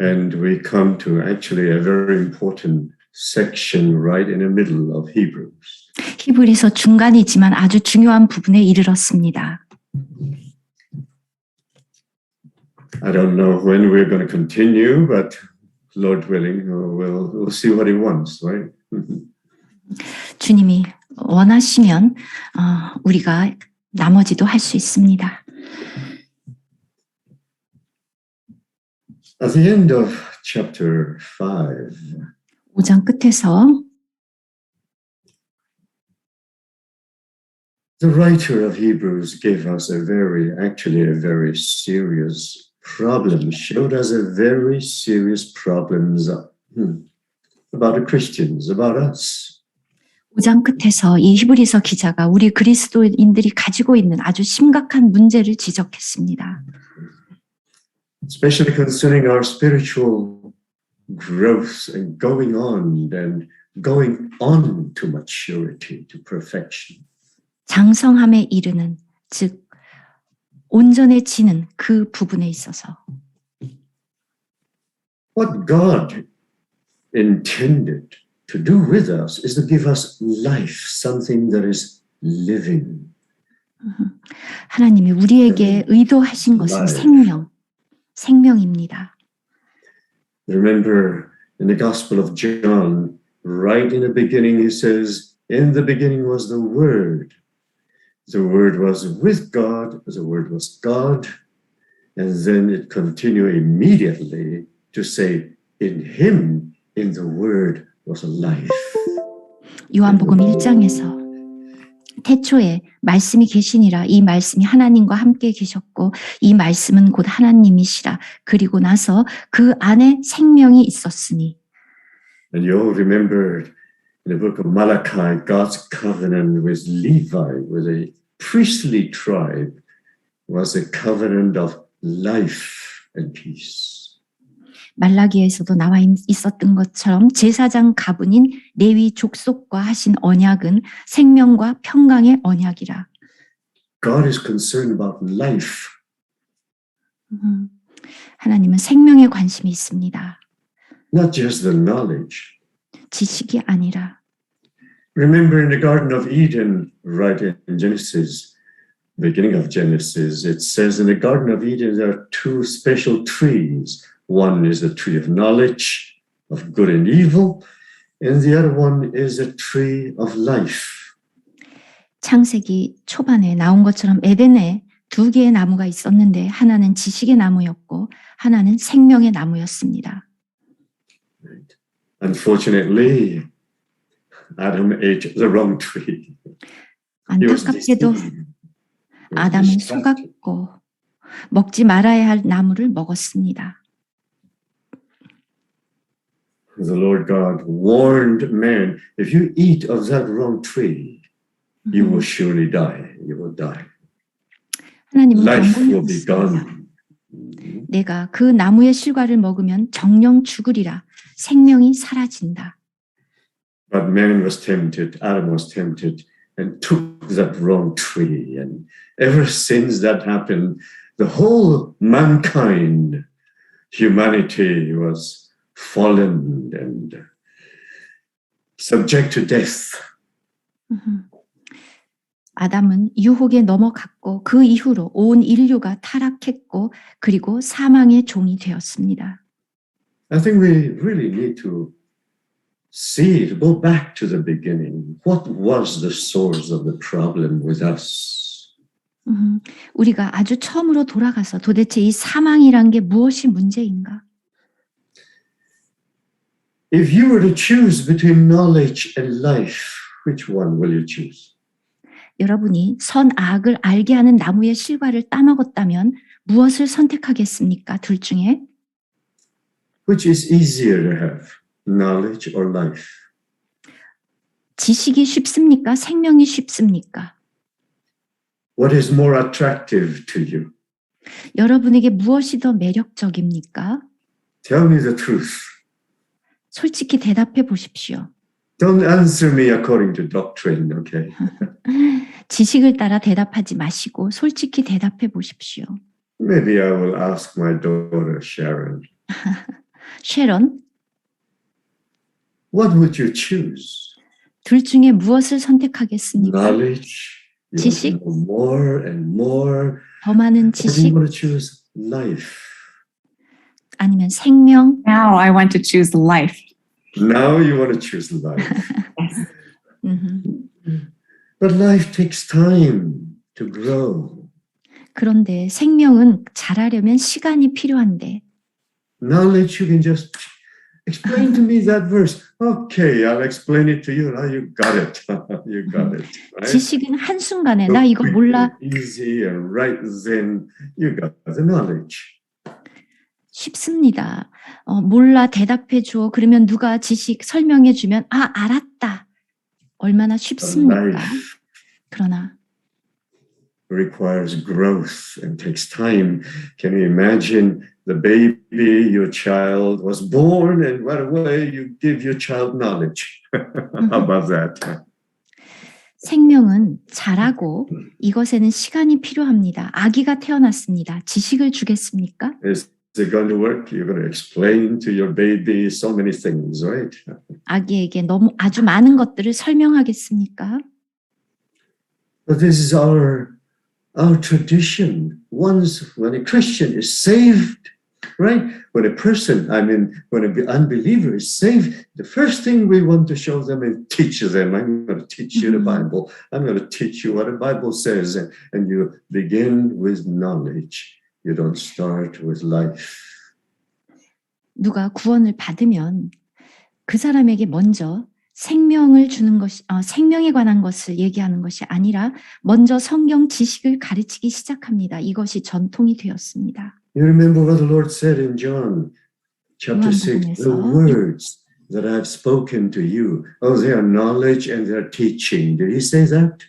And we come to actually a very important section right in the middle of Hebrews. 히브리서 중간이지만 아주 중요한 부분에 이르렀습니다. I don't know when we're going to continue, but Lord willing, we'll see what He wants, right? 주님이 원하시면 우리가 나머지도 할 수 있습니다. At the end of chapter 5, 5장 끝에서 the writer of Hebrews gave us a very serious problem, showed us a very serious problems about the Christians, about us. 5장 끝에서 이 히브리서 기자가 우리 그리스도인들이 가지고 있는 아주 심각한 문제를 지적했습니다. Especially concerning our spiritual growth and going on to maturity, to perfection. 장성함에 이르는, 즉 온전해지는 그 부분에 있어서 What God intended to do with us is to give us life, something that is living. 하나님이 우리에게 의도하신 것은 생명입니다. Remember in the Gospel of John, right in the beginning, he says, in the beginning was the Word. The Word was with God, the Word was God. And then it continued immediately to say, in Him, in the Word was life. 요한복음 1장에서 태초에 말씀이 계시니라 이 말씀이 하나님과 함께 계셨고 이 말씀은 곧 하나님이시라. 그리고 나서 그 안에 생명이 있었으니. And you all remember in the book of Malachi, God's covenant with Levi, with a priestly tribe, was a covenant of life and peace. 말라기에서도 나와 있었던 것처럼 제사장 가문인 레위 족속과 하신 언약은 생명과 평강의 언약이라. God is concerned about life. 하나님은 생명에 관심이 있습니다. Not just the knowledge. 지식이 아니라. Remember in the Garden of Eden, right in Genesis, beginning of Genesis, it says in the Garden of Eden there are two special trees. One is the tree of knowledge of good and evil, and the other one is a tree of life. 창세기 초반에 나온 것처럼 에덴에 두 개의 나무가 있었는데 하나는 지식의 나무였고 하나는 생명의 나무였습니다. Right. Unfortunately, Adam ate the wrong tree. 안타깝게도 아담은 속았고 먹지 말아야 할 나무를 먹었습니다. The Lord God warned man, if you eat of that wrong tree, you will surely die. You will die. 하나님은 Life will be 경고하셨습니다. gone. 내가 그 나무의 실과를 먹으면 정령 죽으리라. 생명이 사라진다. But man was tempted, Adam was tempted, and took that wrong tree. And ever since that happened, the whole mankind, humanity was fallen and subject to death. 아담은 유혹에 넘어갔고 그 이후로 온 인류가 타락했고 그리고 사망의 종이 되었습니다. I think we really need to see, to go back to the beginning. What was the source of the problem with us? 우리가 아주 처음으로 돌아가서 도대체 이 사망이란 게 무엇이 문제인가? If you were to choose between knowledge and life, which one will you choose? 여러분이 선악을 알게 하는 나무의 실과를 따먹었다면 무엇을 선택하겠습니까? 둘 중에? Which is easier to have, knowledge or life? 지식이 쉽습니까? 생명이 쉽습니까? What is more attractive to you? 여러분에게 무엇이 더 매력적입니까? Tell me the truth. 솔직히 대답해 보십시오. Don't answer me according to doctrine, okay? 지식을 따라 대답하지 마시고 솔직히 대답해 보십시오. Maybe I will ask my daughter Sharon. 쉐런, what would you choose? 둘 중에 무엇을 선택하겠습니까? Knowledge? You want to 지식? know more and more? 더 많은 Or do you 지식? want to choose life? 아니면 생명? Now I want to choose life. Now you want to choose life. Yes. But life takes time to grow. 그런데 생명은 자라려면 시간이 필요한데 Knowledge, you can just explain to me that verse. Okay, I'll explain it to you. Now you got it. You got it. Right? 지식은 한순간에 So 나 이거 quick 몰라 and easy and right then you got the knowledge. 쉽습니다. 몰라 대답해 줘. 그러면 누가 지식 설명해 주면 알았다. 얼마나 쉽습니까? Life 그러나 requires growth and takes time. Can you imagine the baby, your child was born and right away you give your child knowledge? How about that? 생명은 자라고 이것에는 시간이 필요합니다. 아기가 태어났습니다. 지식을 주겠습니까? Is it going to work? You're going to explain to your baby so many things, right? 아기에게 너무 아주 많은 것들을 설명하겠습니까? But this is our tradition. Once when a Christian is saved, right? When a person, when an unbeliever is saved, the first thing we want to show them and teach them, I'm going to teach you the Bible. I'm going to teach you what the Bible says. And you begin with knowledge. You don't start with life. 누가 구원을 받으면 그 사람에게 먼저 생명을 주는 것이 생명에 관한 것을 얘기하는 것이 아니라 먼저 성경 지식을 가르치기 시작합니다. 이것이 전통이 되었습니다. You remember what the Lord said in John chapter 6, the words that I've spoken to you, they are knowledge and they are teaching. Did he say that?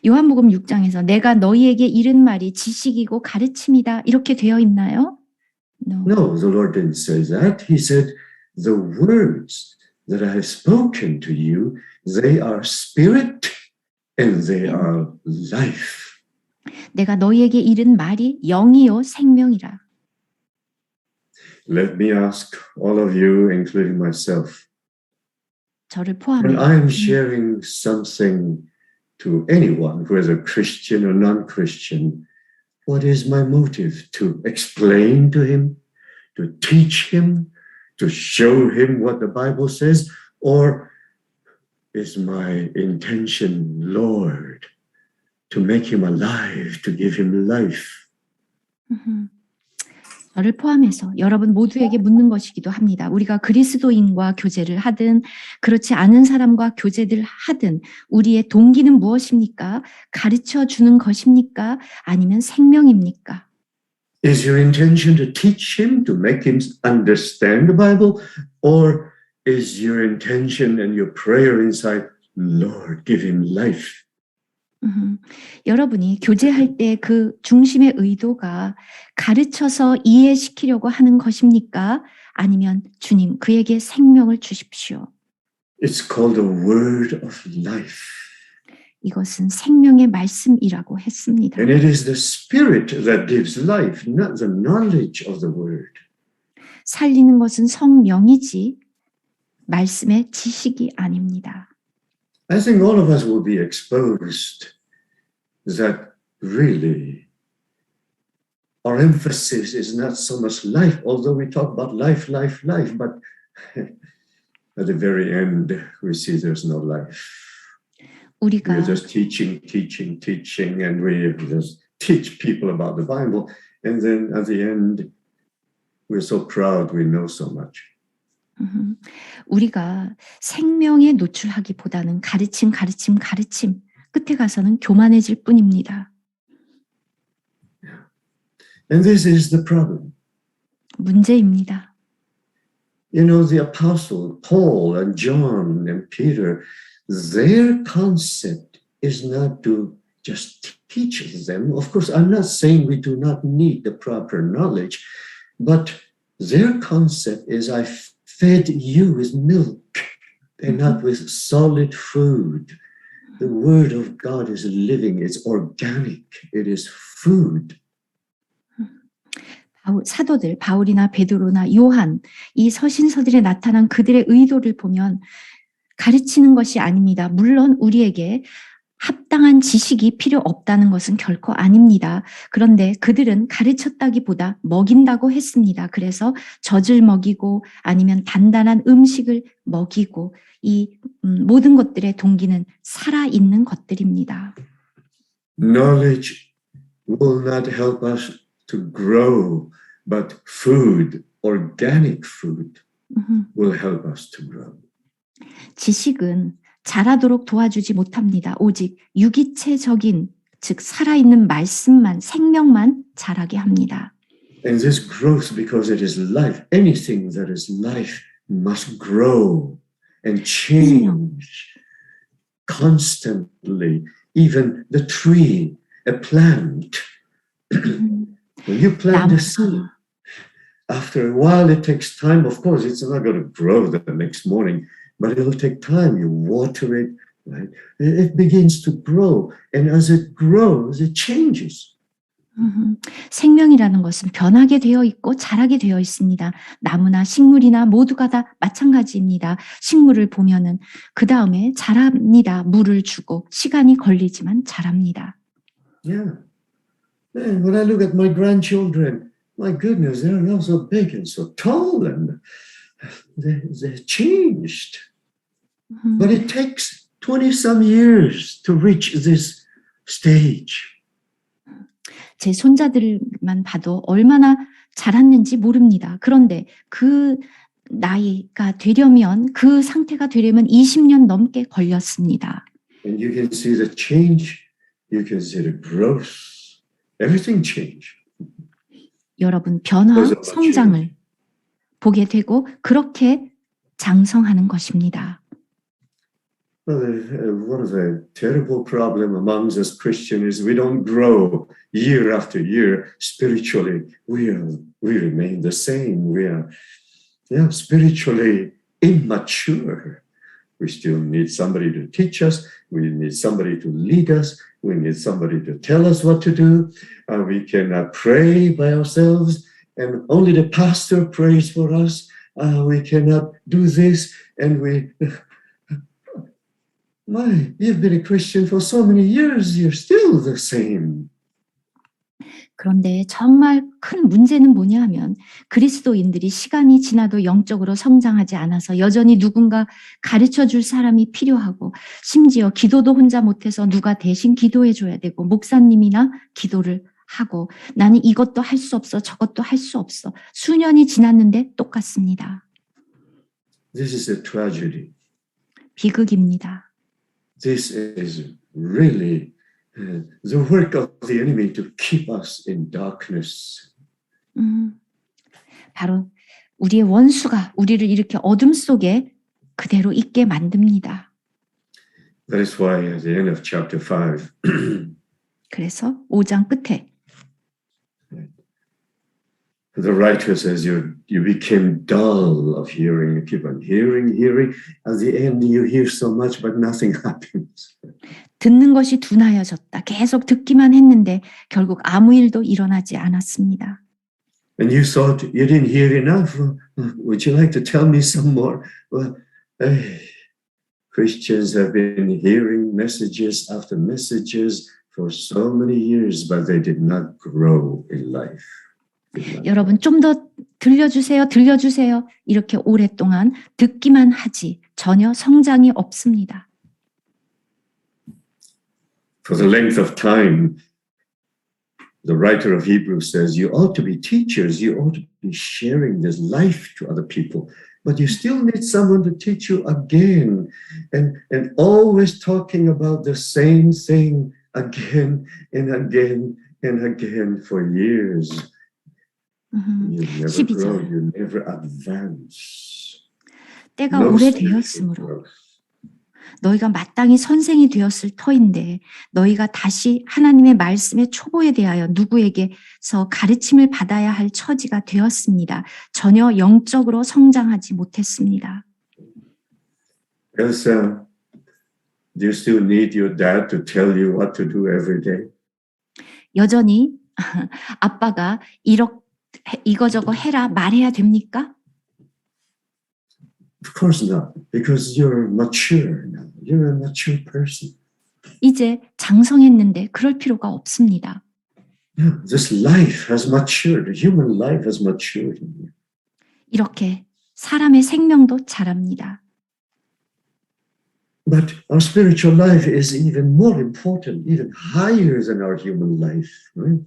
요한복음 6장에서 내가 너희에게 이른 말이 지식이고 가르침이다. 이렇게 되어 있나요? No, the Lord didn't say that. He said, the words that I have spoken to you, they are spirit and they are life. 내가 너희에게 이른 말이 영이요 생명이라. Let me ask all of you, including myself, 저를 when 포함해 I am sharing something to anyone, whether Christian or non-Christian, what is my motive? To explain to him, to teach him, to show him what the Bible says, or is my intention, Lord, to make him alive, to give him life? 저를 포함해서 여러분 모두에게 묻는 것이기도 합니다. 우리가 그리스도인과 교제를 하든 그렇지 않은 사람과 교제를 하든 우리의 동기는 무엇입니까? 가르쳐 주는 것입니까? 아니면 생명입니까? Is your intention to teach him, to make him understand the Bible? Or is your intention and your prayer inside, Lord, give him life? 여러분이 교제할 때 그 중심의 의도가 가르쳐서 이해시키려고 하는 것입니까? 아니면 주님 그에게 생명을 주십시오. It's called the word of life. 이것은 생명의 말씀이라고 했습니다. And it is the spirit that gives life, not the knowledge of the word. 살리는 것은 성령이지 말씀의 지식이 아닙니다. I think all of us will be exposed that really our emphasis is not so much life, although we talk about life, but at the very end, we see there's no life. 우리가 We're just teaching, and we just teach people about the Bible. And then at the end, we're so proud we know so much. 우리가 생명에 노출하기보다는 가르침 끝에 가서는 교만해질 뿐입니다. And this is the problem. 문제입니다. You know, the apostle Paul and John and Peter, their concept is not to just teach them. Of course, I'm not saying we do not need the proper knowledge, but their concept is I fed you with milk and not with solid food. The word of God is living, it's organic, it is food. 사도들 바울이나 베드로나 요한 이 서신서들에 나타난 그들의 의도를 보면 가르치는 것이 아닙니다. 물론 우리에게 합당한 지식이 필요 없다는 것은 결코 아닙니다. 그런데 그들은 가르쳤다기보다 먹인다고 했습니다. 그래서 젖을 먹이고 아니면 단단한 음식을 먹이고 이 모든 것들의 동기는 살아있는 것들입니다. Knowledge will not help us to grow, but food, organic food, will help us to grow. 지식은 자라도록 도와주지 못합니다. 오직 유기체적인, 즉 살아있는 말씀만, 생명만 자라게 합니다. And this grows because it is life. Anything that is life must grow and change constantly. Even the tree, a plant. When you plant a seed, after a while it takes time. Of course, it's not going to grow the next morning, but it'll take time. You water it, right? It begins to grow. And as it grows, it changes. 생명이라는 것은 변하게 되어 있고 자라게 되어 있습니다. 나무나 식물이나 모두가 다 마찬가지입니다. 식물을 보면은 그 다음에 자랍니다. 물을 주고 시간이 걸리지만 자랍니다. Yeah. Man, when I look at my grandchildren, my goodness, they're now so big and so tall and they're changed. But it takes 20-some years to reach this stage. 제 손자들만 봐도 얼마나 자랐는지 모릅니다. 그런데 그 나이가 되려면, 그 상태가 되려면 20년 넘게 걸렸습니다. And you can see the change, you can see the growth, everything change. 여러분, 변화, 성장을 보게 되고 그렇게 장성하는 것입니다. Well, one of the terrible problems amongst us Christians is we don't grow year after year spiritually. We remain the same. We are spiritually immature. We still need somebody to teach us. We need somebody to lead us. We need somebody to tell us what to do. We cannot pray by ourselves, and only the pastor prays for us. We cannot do this, and you've been a Christian for so many years, you're still the same. 그런데 정말 큰 문제는 뭐냐 하면 그리스도인들이 시간이 지나도 영적으로 성장하지 않아서 여전히 누군가 가르쳐 줄 사람이 필요하고, 심지어 기도도 혼자 못해서 누가 대신 기도해 줘야 되고, 목사님이나 기도를 하고, 나는 이것도 할 수 없어 저것도 할 수 없어. 수년이 지났는데 똑같습니다. This is a tragedy. 비극입니다. This is really the work of the enemy to keep us in darkness. 바로 우리의 원수가 우리를 이렇게 어둠 속에 그대로 있게 만듭니다. That is why at the end of chapter 5, 그래서 5장 끝에 the writer says you became dull of hearing. You keep on hearing. At the end you hear so much but nothing happens. 듣는 것이 둔하여졌다. 계속 듣기만 했는데 결국 아무 일도 일어나지 않았습니다. And you thought you didn't hear enough. Would you like to tell me some more? Well, Christians have been hearing messages after messages for so many years, but they did not grow in life. 여러분, 좀 더 들려주세요. 이렇게 오랫동안 듣기만 하지 전혀 성장이 없습니다. For the length of time, the writer of Hebrews says you ought to be teachers, you ought to be sharing this life to other people, but you still need someone to teach you again, and always talking about the same thing again and again and again for years. You never grow, you never advance. 때가 오래되었으므로 너희가 마땅히 선생이 되었을 터인데 너희가 다시 하나님의 말씀의 초보에 대하여 누구에게서 가르침을 받아야 할 처지가 되었습니다. 전혀 영적으로 성장하지 못했습니다. Elsa, do you still need your dad to tell you what to do every day? 여전히 아빠가 이거저거 해라 말해야 됩니까? Of course not, because you're mature now. You're a mature person. 이제 장성했는데 그럴 필요가 없습니다. Yeah, this life has matured. Human life has matured in you. 이렇게 사람의 생명도 자랍니다. But our spiritual life is even more important, even higher than our human life. Right?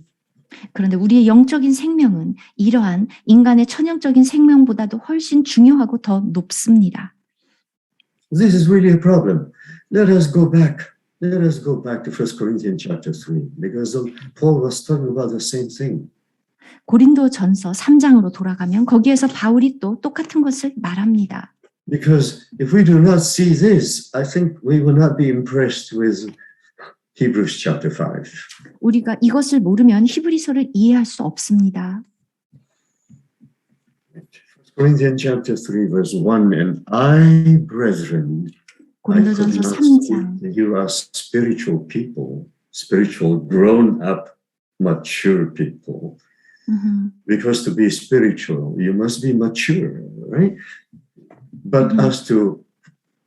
그런데 우리의 영적인 생명은 이러한 인간의 천연적인 생명보다도 훨씬 중요하고 더 높습니다. This is really a problem. Let us go back. Let us go back to 1 Corinthians chapter 3, because Paul was talking about the same thing. 고린도전서 3장으로 돌아가면 거기에서 바울이 또 똑같은 것을 말합니다. Because if we do not see this, I think we will not be impressed with Hebrews chapter 5. 우리가 이것을 모르면 히브리서를 이해할 수 없습니다. 1 Corinthians chapter 3 verse 1, and I, brethren, I could 고린도전서 not 3장 speak to you as spiritual people, spiritual grown-up, mature people. Because to be spiritual, you must be mature, right? But as to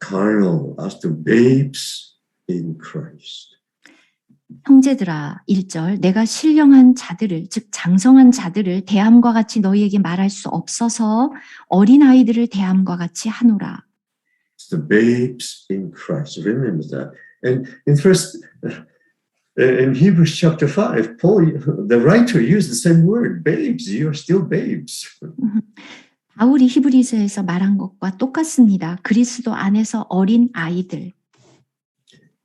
carnal, as to babes in Christ. 형제들아 1절 내가 신령한 자들을 즉 장성한 자들을 대함과 같이 너희에게 말할 수 없어서 어린아이들을 대함과 같이 하노라. The babes in Christ. Remember that. And in Hebrews chapter 5, Paul, the writer, used the same word, babes. You are still babes. 바울이 히브리서에서 말한 것과 똑같습니다. 그리스도 안에서 어린 아이들.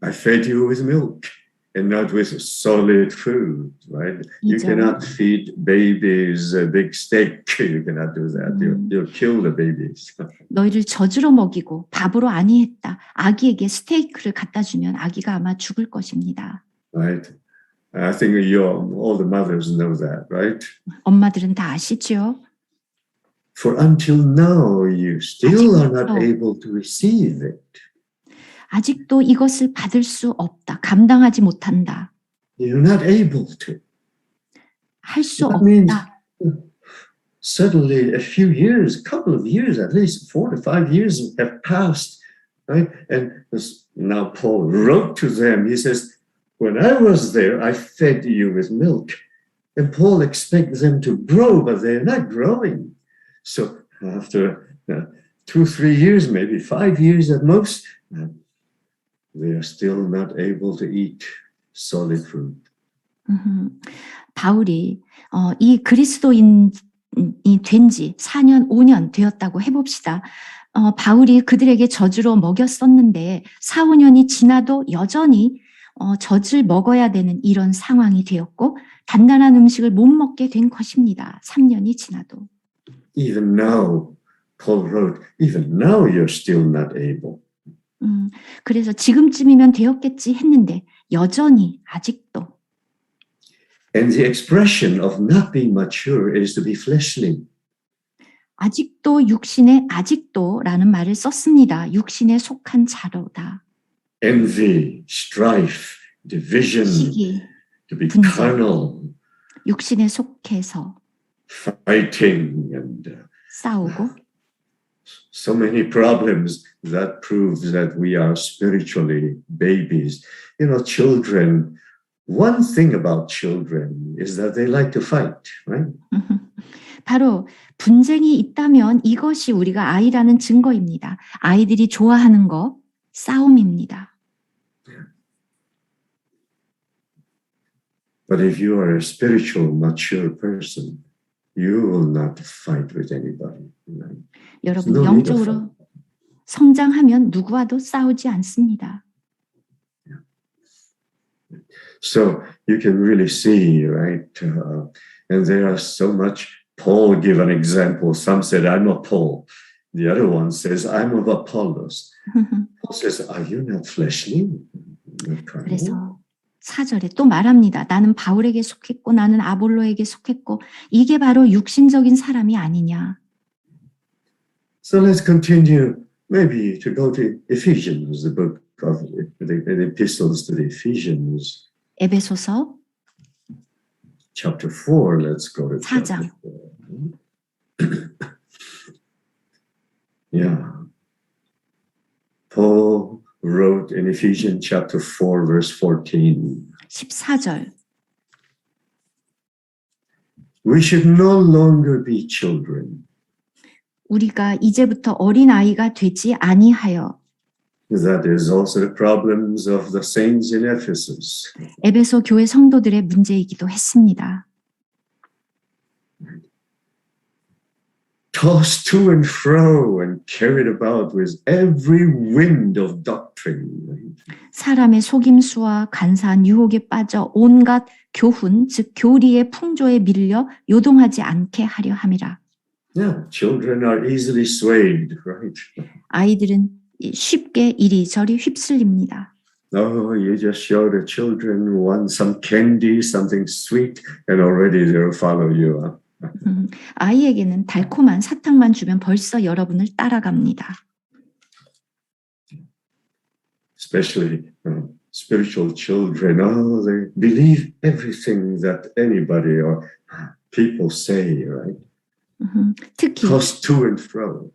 I fed you with milk and not with solid food, right? You cannot feed babies a big steak. You cannot do that. You'll kill the babies. 너희를 젖으로 먹이고 밥으로 아니했다. 아기에게 스테이크를 갖다 주면 아기가 아마 죽을 것입니다. Right? I think all the mothers know that, right? 엄마들은 다 아시죠? For until now, you still are not able to receive it. 아직도 이것을 받을 수 없다. 감당하지 못한다. You're not able to. 할 수 That means 없다. suddenly a few years, a couple of years, at least 4 to 5 years have passed, right? And now Paul wrote to them. He says, when I was there, I fed you with milk. And Paul expects them to grow, but they're not growing. So after 2, 3 years, maybe 5 years at most, they are still not able to eat solid food. 바울이 이 그리스도인이 된 지 4년, 5년 되었다고 해봅시다. 바울이 그들에게 젖으로 먹였었는데 4, 5년이 지나도 여전히 젖을 먹어야 되는 이런 상황이 되었고 단단한 음식을 못 먹게 된 것입니다. 3년이 지나도. Even now, Paul wrote, even now you're still not able. 그래서 지금쯤이면 되었겠지 했는데 여전히 아직도. And the expression of not being mature is to be fleshly. 아직도 육신에 아직도라는 말을 썼습니다. 육신에 속한 자로다. Envy, strife, division, 시기, to be 분쟁. carnal, 육신에 속해서 fighting, and 싸우고 so many problems. That proves that we are spiritually babies. You know, children, one thing about children is that they like to fight, right? 바로 분쟁이 있다면 이것이 우리가 아이라는 증거입니다. 아이들이 좋아하는 거 싸움입니다. But if you are a spiritual, mature person, you will not fight with anybody. Right? 여러분 No need of 영적으로 성장하면 누구와도 싸우지 않습니다. So you can really see, right? And there are so much. Paul gave an example. Some said, I'm of Paul. The other one says, I'm of Apollos. Paul says, are you not fleshly? Not carnal? 그래서 4절에 또 말합니다. 나는 바울에게 속했고 나는 아볼로에게 속했고 이게 바로 육신적인 사람이 아니냐. So let's continue maybe to go to Ephesians, the book of the epistles to the Ephesians. 에베소서 Chapter 4, let's go to 4장. chapter 4. Yeah. Paul wrote in Ephesians chapter 4, verse 14, 14절. we should no longer be children. 우리가 이제부터 어린 아이가 되지 아니하여. That is also the problems of the saints in Ephesus. 에베소 교회 성도들의 문제이기도 했습니다. Tossed to and fro and carried about with every wind of doctrine. 사람의 속임수와 간사한 유혹에 빠져 온갖 교훈, 즉 교리의 풍조에 밀려 요동하지 않게 하려 함이라. Yeah, children are easily swayed, right? 아이들은 쉽게 이리저리 휩쓸립니다. Oh, you just show the children want some candy, something sweet, and already they'll follow you. 아이에게는 달콤한 사탕만 주면 벌써 여러분을 따라갑니다. Especially spiritual children, oh, they believe everything that anybody or people say, right? 특히 Tossed to and fro.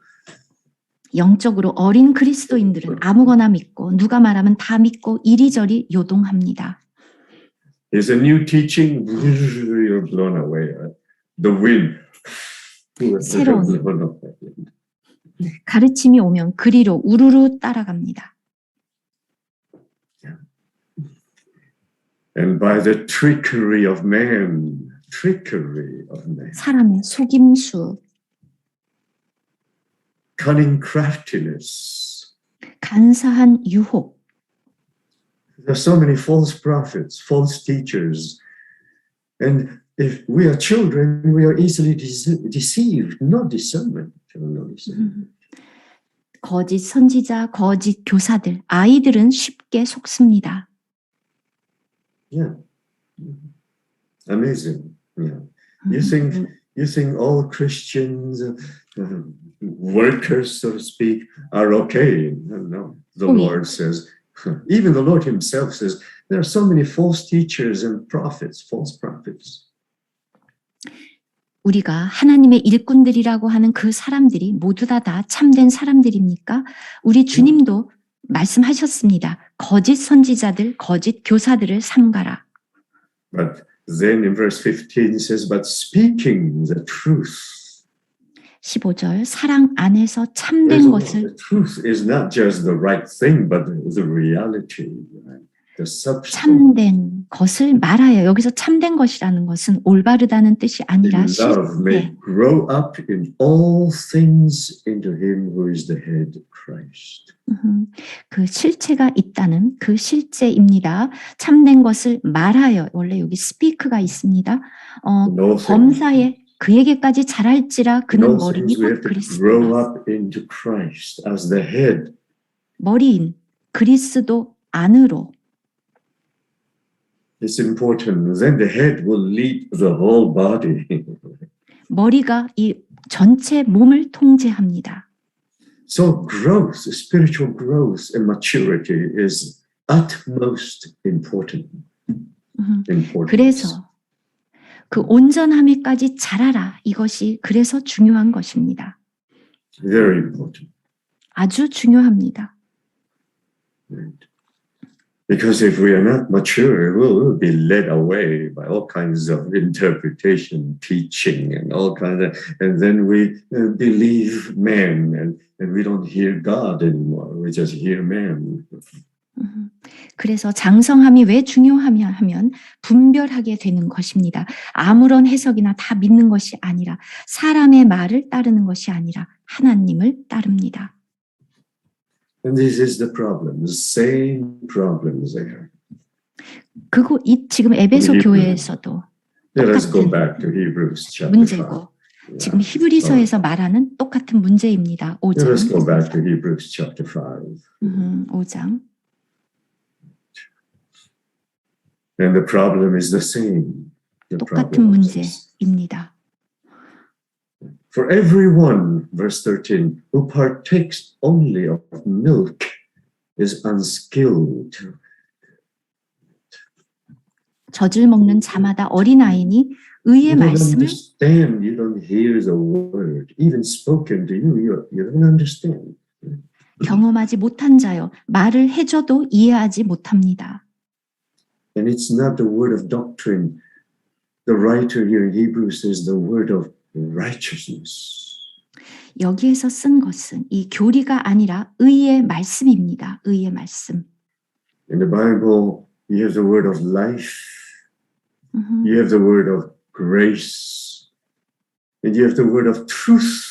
영적으로 어린 그리스도인들은 아무거나 믿고 누가 말하면 다 믿고 이리저리 요동합니다. There's a new teaching, you're blown away, right? The wind. 새로운 가르침이 오면 그리로 우르르 따라갑니다. And by the trickery of man, 사람의 속임수, cunning craftiness. 간사한 유혹. There are so many false prophets, false teachers. And if we are children, we are easily deceived, no discernment. 거짓 선지자, 거짓 교사들, 아이들은 쉽게 속습니다. Yeah. Amazing. Yeah. You think all Christians, workers, so to speak, are okay? No. The Lord says, even the Lord himself says, there are so many false teachers and prophets, false prophets. 우리가 하나님의 일꾼들이라고 하는 그 사람들이 모두 다 참된 사람들입니까? 우리 주님도 말씀하셨습니다. 거짓 선지자들, 거짓 교사들을 삼가라. But then in verse 15 it says, but speaking the truth. 15절, 사랑 안에서 참된 것을. The truth is not just the right thing, but the reality, right? The substance. 참된 것을 말하여. 여기서 참된 것이라는 것은 올바르다는 뜻이 아니라 Love may grow up in all things into him who is the head, Christ. 그 실체가 있다는 그 실제입니다. 참된 것을 말하여. 원래 여기 speak가 있습니다. 범사에 그에게까지 자랄지라 그는 머리니 곧 그리스도. Grow up into Christ as the head. 머리인 그리스도 안으로. It's important. Then the head will lead the whole body. 머리가 이 전체 몸을 통제합니다. So growth, spiritual growth and maturity is utmost important. 그래서 그 온전함에까지 자라라. 이것이 그래서 중요한 것입니다. Very important. 아주 중요합니다. Right. Because if we are not mature, we'll be led away by all kinds of interpretation, teaching, and all kinds of, and then we believe man, and we don't hear God anymore. We just hear man. 그래서 장성함이 왜 중요하냐 하면 분별하게 되는 것입니다. 아무런 해석이나 다 믿는 것이 아니라 사람의 말을 따르는 것이 아니라 하나님을 따릅니다. And this is the problem, the same problems there. 그거 지금 에베소 교회에서도 Let us go back to Hebrews chapter 5. 문제고 지금 히브리서에서 말하는 똑같은 문제입니다. Let us go 5장. back to Hebrews chapter 5. 5장. And the problem is the same. The 똑같은 problem is this. 문제입니다. For everyone, verse 13, who partakes only of milk is unskilled. 젖을 먹는 자마다 어린아이니 의의 You don't 말씀을 understand. You don't hear the word, even spoken to you. You don't understand. 경험하지 못한 자여 말을 해줘도 이해하지 못합니다. And it's not the word of doctrine. The writer here in Hebrews says the word of righteousness. 여기에서 쓴 것은 이 교리가 아니라 의의 말씀입니다. 의의 말씀. In the Bible, you have the word of life, you have the word of grace, and you have the word of truth.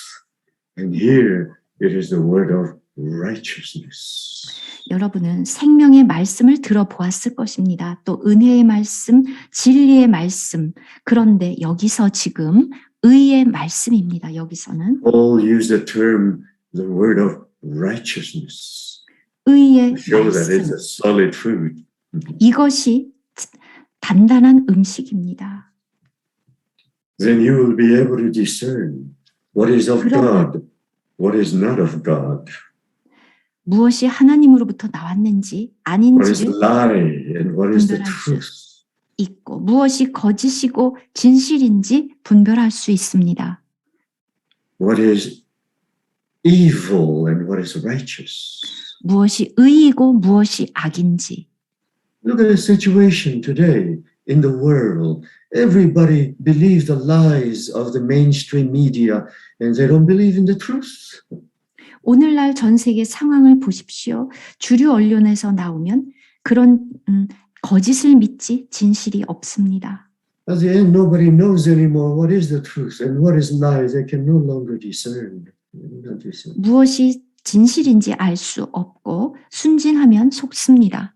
And here it is the word of righteousness. 여러분은 생명의 말씀을 들어보았을 것입니다. 또 은혜의 말씀, 진리의 말씀. 그런데 여기서 지금 의의 말씀입니다. 여기서는 Paul used the term, the word of righteousness, 의의 to show that it's 말씀. a solid food. 이것이 단단한 음식입니다. Then you will be able to discern what is of 그러면 God, what is not of God, 무엇이 하나님으로부터 나왔는지 what is 아닌지를 lie and what is the 분별할 수 truth. 있고 무엇이 거짓이고 진실인지 분별할 수 있습니다. What is evil and what is righteous. 무엇이 의이고 무엇이 악인지. Look at the situation today in the world. Everybody believes the lies of the mainstream media and they don't believe in the truth. 오늘날 전 세계 상황을 보십시오. 주류 언론에서 나오면 그런 거짓을 믿지 진실이 없습니다. At the end, nobody knows anymore what is the truth and what is lies. They can no longer discern. 무엇이 진실인지 알 수 없고 순진하면 속습니다.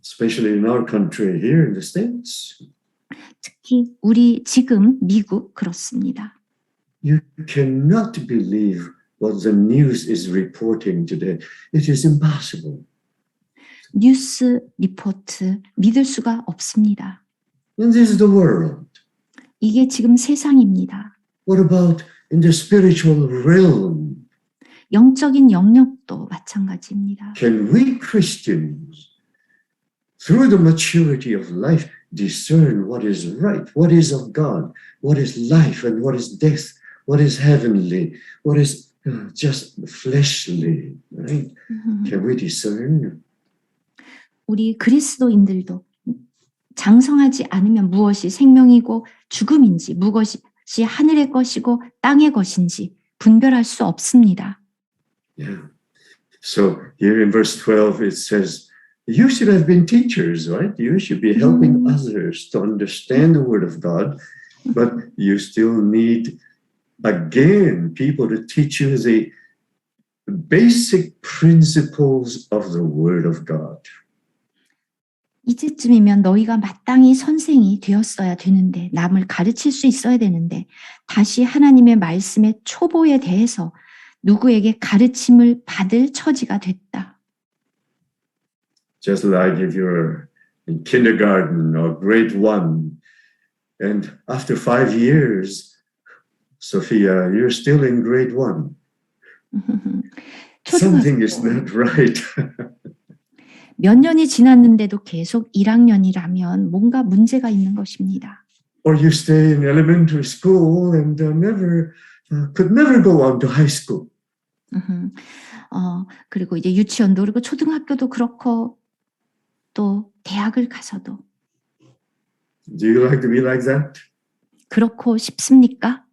Especially in our country here in the States. 특히 우리 지금 미국 그렇습니다. You cannot believe what the news is reporting today. It is impossible. 뉴스 리포트 믿을 수가 없습니다. And this is the world. 이게 지금 세상입니다. What about in the spiritual realm? 영적인 영역도 마찬가지입니다. Can we Christians, through the maturity of life, discern what is right, what is of God, what is life and what is death, what is heavenly, what is just fleshly, right? Can we discern? 우리 그리스도인들도 장성하지 않으면 무엇이 생명이고 죽음인지, 무엇이 하늘의 것이고 땅의 것인지 분별할 수 없습니다. Yeah. So here in verse 12 it says, you should have been teachers, right? You should be helping others to understand the word of God, but you still need, again, people to teach you the basic principles of the word of God. 이제쯤이면 너희가 마땅히 선생이 되었어야 되는데, 남을 가르칠 수 있어야 되는데, 다시 하나님의 말씀의 초보에 대해서 누구에게 가르침을 받을 처지가 됐다. Just like if you're in kindergarten or grade 1, and after 5 years, Sophia, you're still in grade 1. Something is not right. 몇 년이 지났는데도 계속 1학년이라면 뭔가 문제가 있는 것입니다. Or you stay in elementary school and could never go on to high school. 그리고 이제 유치원도 그리고 초등학교도 그렇고 또 대학을 가서도. Do you like to be like that? 그렇고 싶습니까?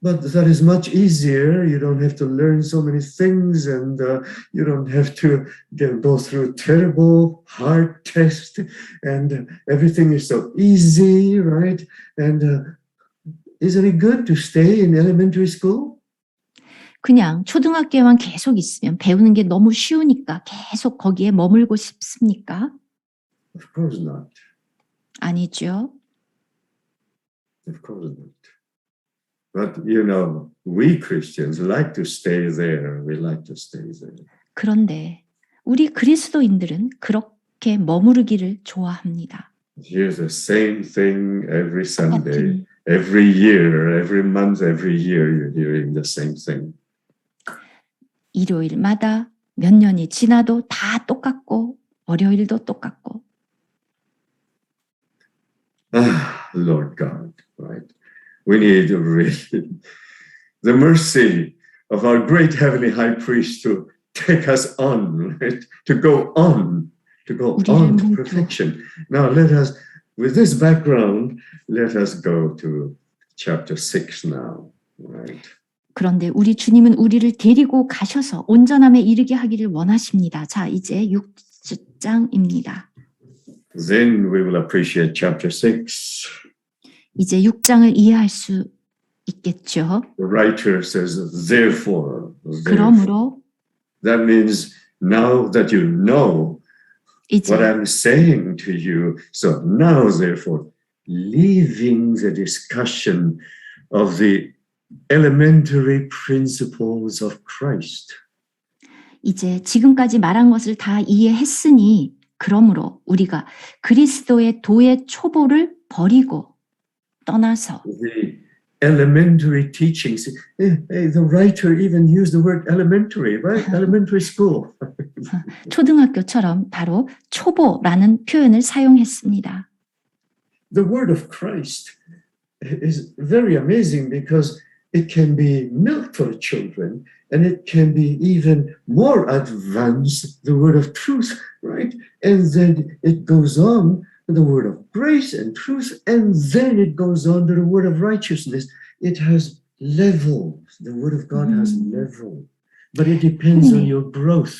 But that is much easier. You don't have to learn so many things and you don't have to go through terrible hard tests and everything is so easy, right? And isn't it good to stay in elementary school? 그냥 초등학교에만 계속 있으면 배우는 게 너무 쉬우니까 계속 거기에 머물고 싶습니까? Of course not. 아니죠. Of course not. But you know, we Christians like to stay there. We like to stay there. 그런데 우리 그리스도인들은 그렇게 머무르기를 좋아합니다. Here's the same thing every Sunday, every year, every month, every year you're hearing the same thing. 일요일마다 몇 년이 지나도 다 똑같고 월요일도 똑같고. Ah, Lord God, right? We need really the mercy of our great heavenly high priest to take us on, right? To go on to perfection. Now let us, with this background, let us go to chapter 6 now, right? 그런데 우리 주님은 우리를 데리고 가셔서 온전함에 이르게 하기를 원하십니다. 자, 이제 6장입니다. Then we will appreciate chapter 6. 이제 6장을 이해할 수 있겠죠. The writer says, therefore. 그러므로 That means now that you know 이제 what I'm saying to you, so now therefore, leaving the discussion of the elementary principles of Christ. 이제 지금까지 말한 것을 다 이해했으니 그러므로 우리가 그리스도의 도의 초보를 버리고 떠나서 The elementary teachings. The writer even used the word elementary, right? Elementary school. 초등학교처럼 바로 초보라는 표현을 사용했습니다. The word of Christ is very amazing because it can be milk for children and it can be even more advanced, the word of truth, right? And then it goes on the word of grace and truth, and then it goes on to the word of righteousness. It has levels. The word of God has level, but it depends on your growth.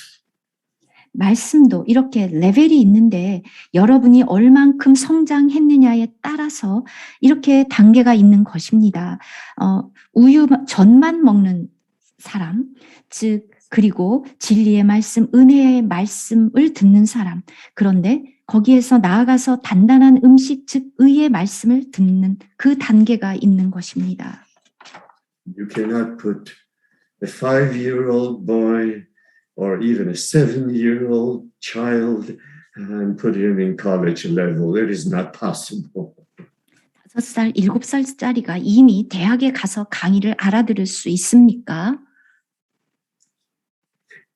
말씀도 이렇게 레벨이 있는데 여러분이 얼만큼 성장했느냐에 따라서 이렇게 단계가 있는 것입니다. 우유 전만 먹는 사람, 즉 그리고 진리의 말씀, 은혜의 말씀을 듣는 사람. 그런데 거기에서 나아가서 단단한 음식, 즉 의의 말씀을 듣는 그 단계가 있는 것입니다. You cannot put a 5-year-old boy or even a 7-year-old child and put him in college level. That is not possible. 5살, 7살짜리가 이미 대학에 가서 강의를 알아들을 수 있습니까?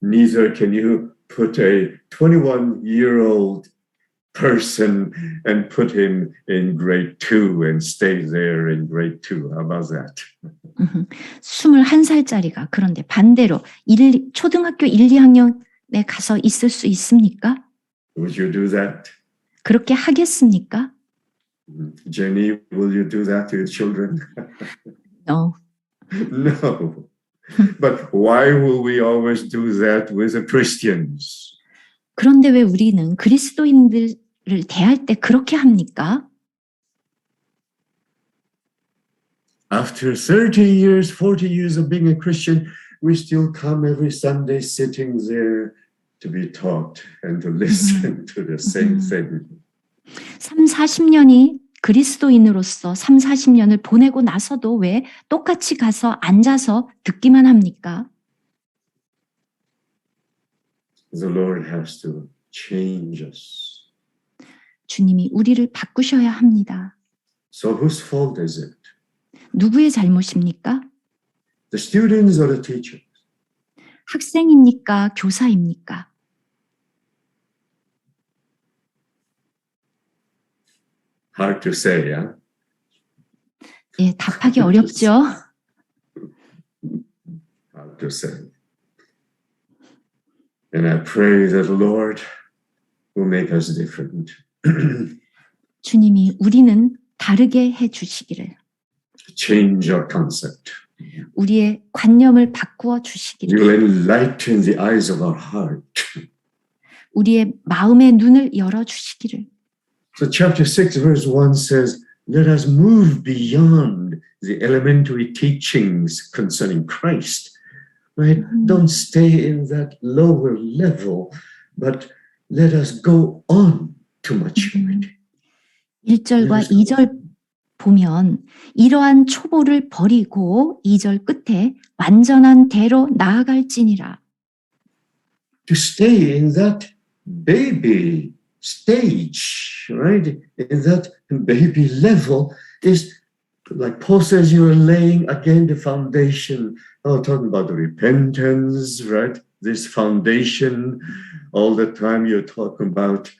Neither can you put a 21-year-old person and put him in grade 2 and stay there in grade 2. How about that? 21살짜리가 그런데 반대로 초등학교 1, 2학년에 가서 있을 수 있습니까? Would you do that? 그렇게 하겠습니까? Jenny, will you do that to your children? No. No. But why will we always do that with the Christians? 그런데 왜 우리는 그리스도인들을 대할 때 그렇게 합니까? After 30 years, 40 years of being a Christian, we still come every Sunday sitting there to be taught and to listen to the same thing. 3, 40년이 그리스도인으로서 3, 40년을 보내고 나서도 왜 똑같이 가서 앉아서 듣기만 합니까? The Lord has to change us. 주님이 우리를 바꾸셔야 합니다. So whose fault is it? 누구의 잘못입니까? The students or the teachers? 학생입니까? 교사입니까? Hard to say, yeah? 예, 답하기 어렵죠. Hard to say. And I pray that the Lord will make us different. 주님이 우리는 다르게 해 주시기를. Change our concept. 우리의 관념을 바꾸어 You 주시기를. will enlighten the eyes of our heart. 우리의 마음의 눈을 열어 주시기를. So chapter 6 verse 1 says, let us move beyond the elementary teachings concerning Christ. Right? Don't stay in that lower level, but let us go on to maturity. 1절과 2절 보면 이러한 초보를 버리고 2절 끝에 완전한 대로 나아갈지니라. To stay in that baby stage, right? In that baby level is, like Paul says, you're laying again the foundation. Oh, talking about the repentance, right? this foundation. All the time you talk about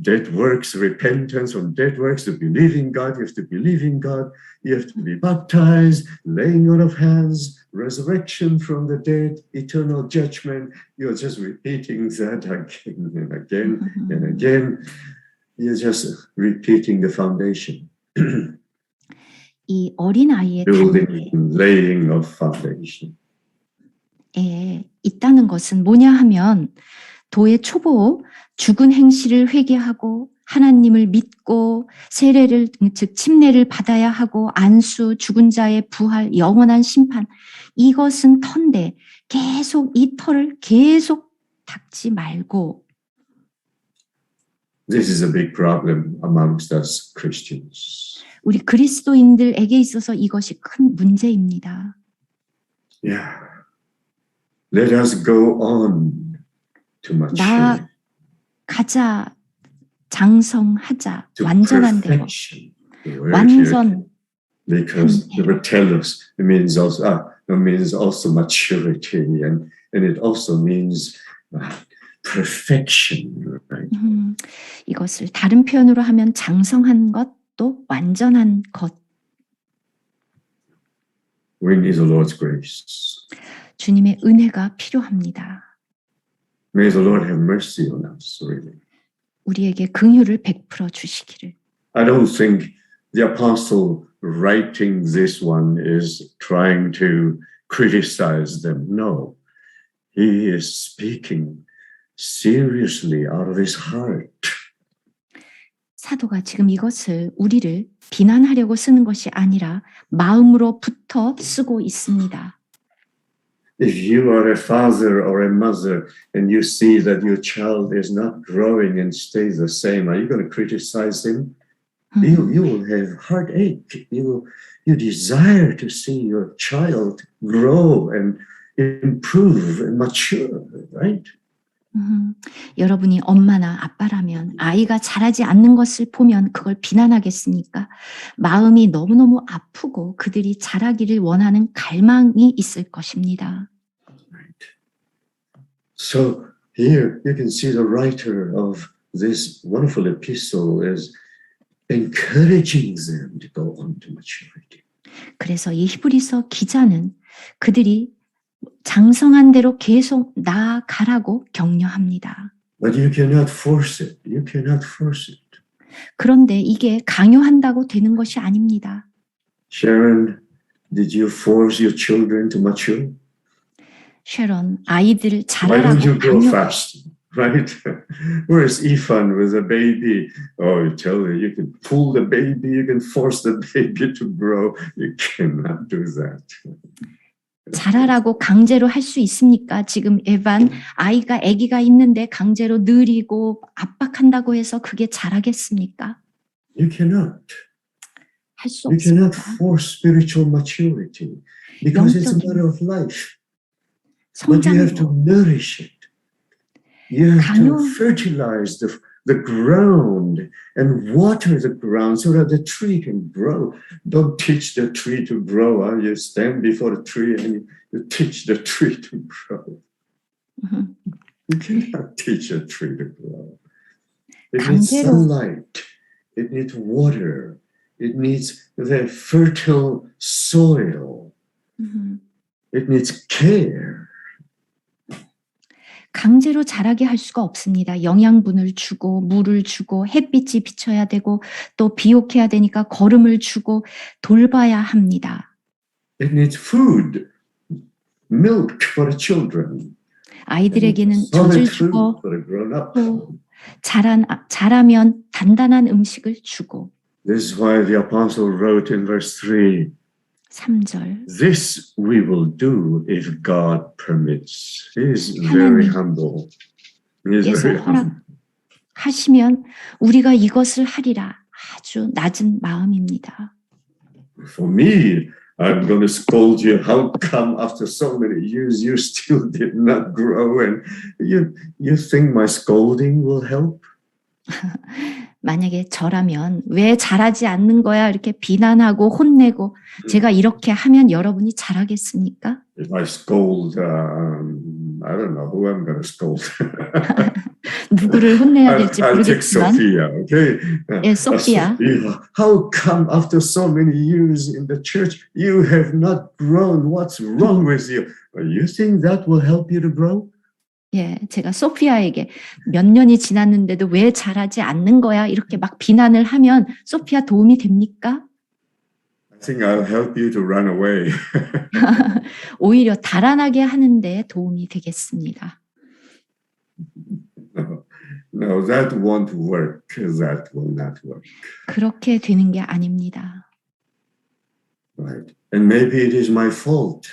dead works, repentance from dead works. To believe in God, you have to believe in God. You have to be baptized, laying on of hands, resurrection from the dead, eternal judgment. You're just repeating that again and again and again. You're just repeating the foundation. 이 어린아이의 Building, laying of foundation. 단계에 있다는 것은 뭐냐 하면 도의 초보, 죽은 행실을 회개하고 하나님을 믿고 세례를 즉 침례를 받아야 하고 안수, 죽은 자의 부활, 영원한 심판 이것은 터인데 계속 이 터를 계속 닦지 말고 This is a big problem amongst us Christians. 우리 그리스도인들에게 있어서 이것이 큰 문제입니다. Yeah. Let us go on to mature. 나아가자, 장성하자, To 완전한 대로. perfection. The word 완전. here, because the word telos, it means also maturity, and it also means perfection, right? 이것을 다른 표현으로 하면 장성한 것, 또 완전한 것. We need the Lord's grace. 주님의 은혜가 필요합니다. May the Lord have mercy on us, really. 우리에게 긍휼을 베풀어 주시기를. I don't think the apostle writing this one is trying to criticize them. No, he is speaking seriously out of his heart. 사도가 지금 이것을 우리를 비난하려고 쓰는 것이 아니라 마음으로부터 쓰고 있습니다. If you are a father or a mother and you see that your child is not growing and stays the same, are you going to criticize him? You will have heartache. You desire to see your child grow and improve and mature, right? 여러분이 엄마나 아빠라면 아이가 자라지 않는 것을 보면 그걸 비난하겠습니까? 마음이 너무너무 아프고 그들이 자라기를 원하는 갈망이 있을 것입니다. Right. So here you can see the writer of this wonderful epistle is encouraging them to go on to maturity. 그래서 이 히브리서 기자는 그들이 장성한 대로 계속 나아가라고 격려합니다. But you cannot force it. You cannot force it. 그런데 이게 강요한다고 되는 것이 아닙니다. Sharon, did you force your children to mature? 쉐런, 아이들을 Why don't you 자라라고 grow 강요. fast? Right? Whereas Ethan with a baby, oh, you tell her you can pull the baby, you can force the baby to grow. You cannot do that. 자라라고 강제로 할 수 있습니까? 지금 에반 아기가 있는데 강제로 느리고 압박한다고 해서 그게 자라겠습니까? You cannot. 할 수 You cannot 없습니다. force spiritual maturity because it's a 영적인 matter of life. But you have to 성장으로 nourish it. You have 강요- to fertilize the ground and water the ground so that the tree can grow. Don't teach the tree to grow. You stand before the tree and you teach the tree to grow. You cannot teach a tree to grow. It needs 강제로- sunlight. It needs water. It needs the fertile soil. It needs care. 강제로 자라게 할 수가 없습니다. 영양분을 주고 물을 주고 햇빛이 비쳐야 되고 또 비옥해야 되니까 거름을 주고 돌봐야 합니다. It needs food, milk for the children. 아이들에게는 solid 젖을 food 주고 for the grown-up. 또 자라면 단단한 음식을 주고 This is why the apostle wrote in verse 3, 3절 this we will do if God permits. He is very 하나님. humble. He is 께서 very humble. 허락하시면 우리가 이것을 하리라. 아주 낮은 마음입니다. For me, I'm going to scold you. How come after so many years you still did not grow? And you think my scolding will help? 만약에 저라면 왜 자라지 않는 거야 이렇게 비난하고 혼내고 제가 이렇게 하면 여러분이 잘하겠습니까? If I scold I don't know who I'm going to scold. 누구를 혼내야 될지 I'll take 모르겠지만 Sophia, okay? 예, 소피아. Sophia, how come after so many years in the church you have not grown? What's wrong with you? You think that will help you to grow? 예, 제가 소피아에게 몇 년이 지났는데도 왜 잘하지 않는 거야? 이렇게 막 비난을 하면 소피아 도움이 됩니까? I think I'll help you to run away. 오히려 달아나게 하는데 도움이 되겠습니다. No, that won't work. That will not work. 그렇게 되는 게 아닙니다. Right. And maybe it is my fault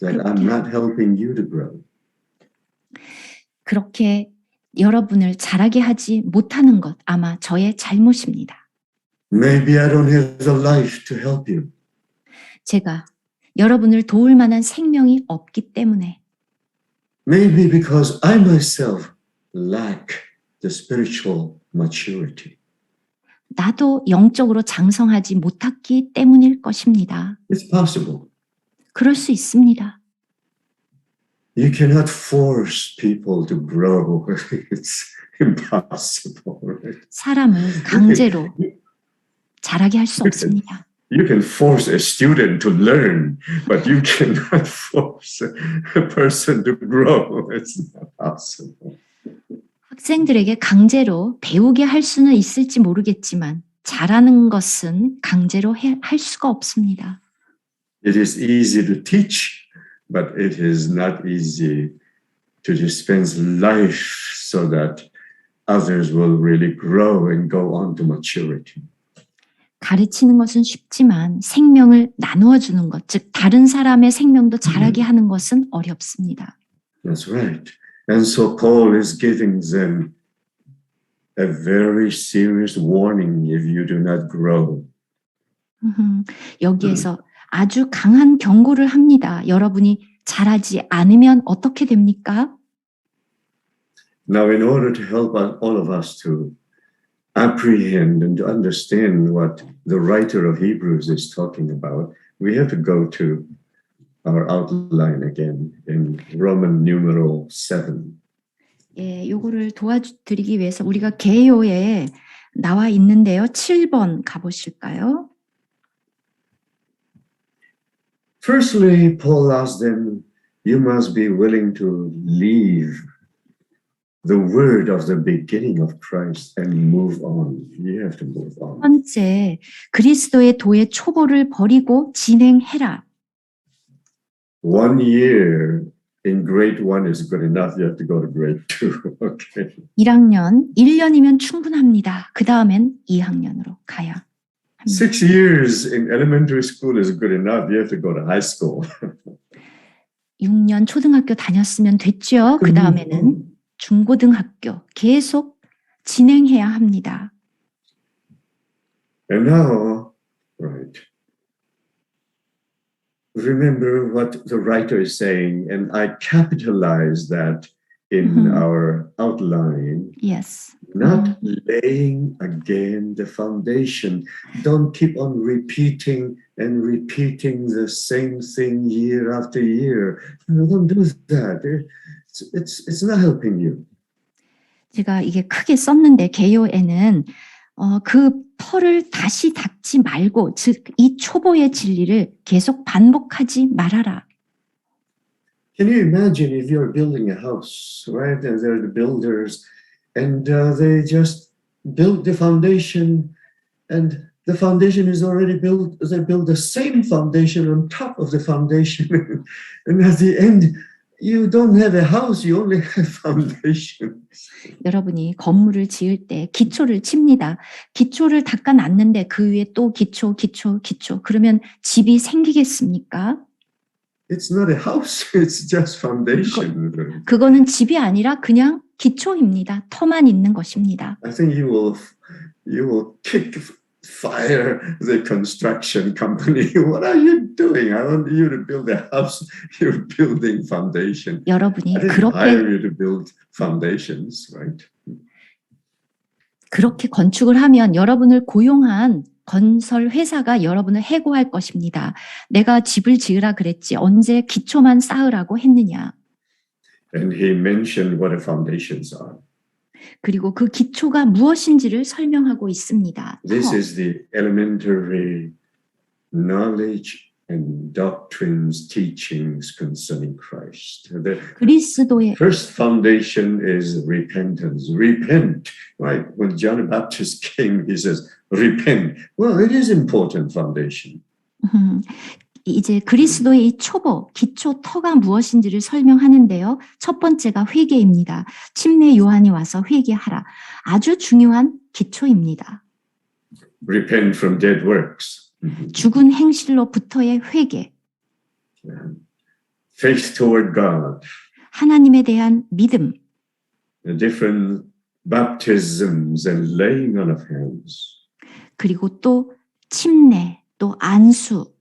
that I'm 그렇게, not helping you to grow. 그렇게 여러분을 자라게 하지 못하는 것 아마 저의 잘못입니다. Maybe I don't have the life to help you. 제가 여러분을 도울 만한 생명이 없기 때문에 Maybe because I myself lack the spiritual maturity. 나도 영적으로 장성하지 못했기 때문일 것입니다. It's possible. 그럴 수 있습니다. You cannot force people to grow. It's impossible. Right? 사람을 강제로 자라게 할 수 없습니다. You can force a student to learn, but you cannot force a person to grow. It's not possible. 학생들에게 강제로 배우게 할 수는 있을지 모르겠지만 잘하는 것은 강제로 할 수가 없습니다. It is easy to teach, but it is not easy to dispense life so that others will really grow and go on to maturity. 가르치는 것은 쉽지만 생명을 나누어 주는 것, 즉 다른 사람의 생명도 자라게 하는 것은 어렵습니다. That's right. And so Paul is giving them a very serious warning if you do not grow. 여기에서 아주 강한 경고를 합니다. 여러분이 자라지 않으면 어떻게 됩니까? Now, in order to help all of us to apprehend and to understand what the writer of Hebrews is talking about, we have to go to our outline again in Roman numeral 7. 예, 요거를 도와드리기 위해서 우리가 개요에 나와 있는데요. 7번 가보실까요? Firstly, Paul asks them, you must be willing to leave the word of the beginning of Christ and move on. You have to move on. 첫 번째, 그리스도의 도의 초보를 버리고 진행해라. 1 year in grade 1 is good enough. You have to go to grade 2. Okay. 1학년, 1년이면 충분합니다. 그 다음엔 2학년으로 가야 합니다. 6 years in elementary school is good enough. You have to go to high school. 6년 초등학교 다녔으면 됐죠. 그 다음에는 중고등학교 계속 진행해야 합니다. And now, right. Remember what the writer is saying, and I capitalize that in our outline. Yes. Not laying again the foundation. Don't keep on repeating and repeating the same thing year after year. Don't do that. It's not helping you. 제가 이게 크게 썼는데 개요에는 그 털을 다시 닦지 말고 즉 이 초보의 진리를 계속 반복하지 말아라. Can you imagine if you're building a house, right? And there are the builders, and they just build the foundation, and the foundation is already built. They build the same foundation on top of the foundation, and at the end, you don't have a house. You only have foundation. 여러분이 건물을 지을 때 기초를 칩니다. 기초를 닦아놨는데 그 위에 또 기초. 그러면 집이 생기겠습니까? It's not a house. It's just foundation. 그거는 집이 아니라 그냥 기초입니다. 터만 있는 것입니다. I think you will kick fire the construction company. What are you doing? I want you to build a house. You're building foundation. 여러분이 I didn't hire you to build foundations, right? 그렇게 건축을 하면 여러분을 고용한 건설 회사가 여러분을 해고할 것입니다. 내가 집을 지으라 그랬지 언제 기초만 쌓으라고 했느냐. And he mentioned what the foundations are. 그리고 그 기초가 무엇인지를 설명하고 있습니다. This is the elementary knowledge and doctrines, teachings concerning Christ. The 그리스도의 first foundation is repentance. Repent, right? When John the Baptist came, he says, repent. Well, it is important foundation. 이제 그리스도의 이 초보, 기초 터가 무엇인지를 설명하는데요. 첫 번째가 회개입니다. 침례 요한이 와서 회개하라. 아주 중요한 기초입니다. Repent from dead works. 죽은 행실로부터의 회개, Faith toward God. 하나님에 대한 믿음, The different baptisms and laying on of hands. 그리고 또 침례, 또 안수,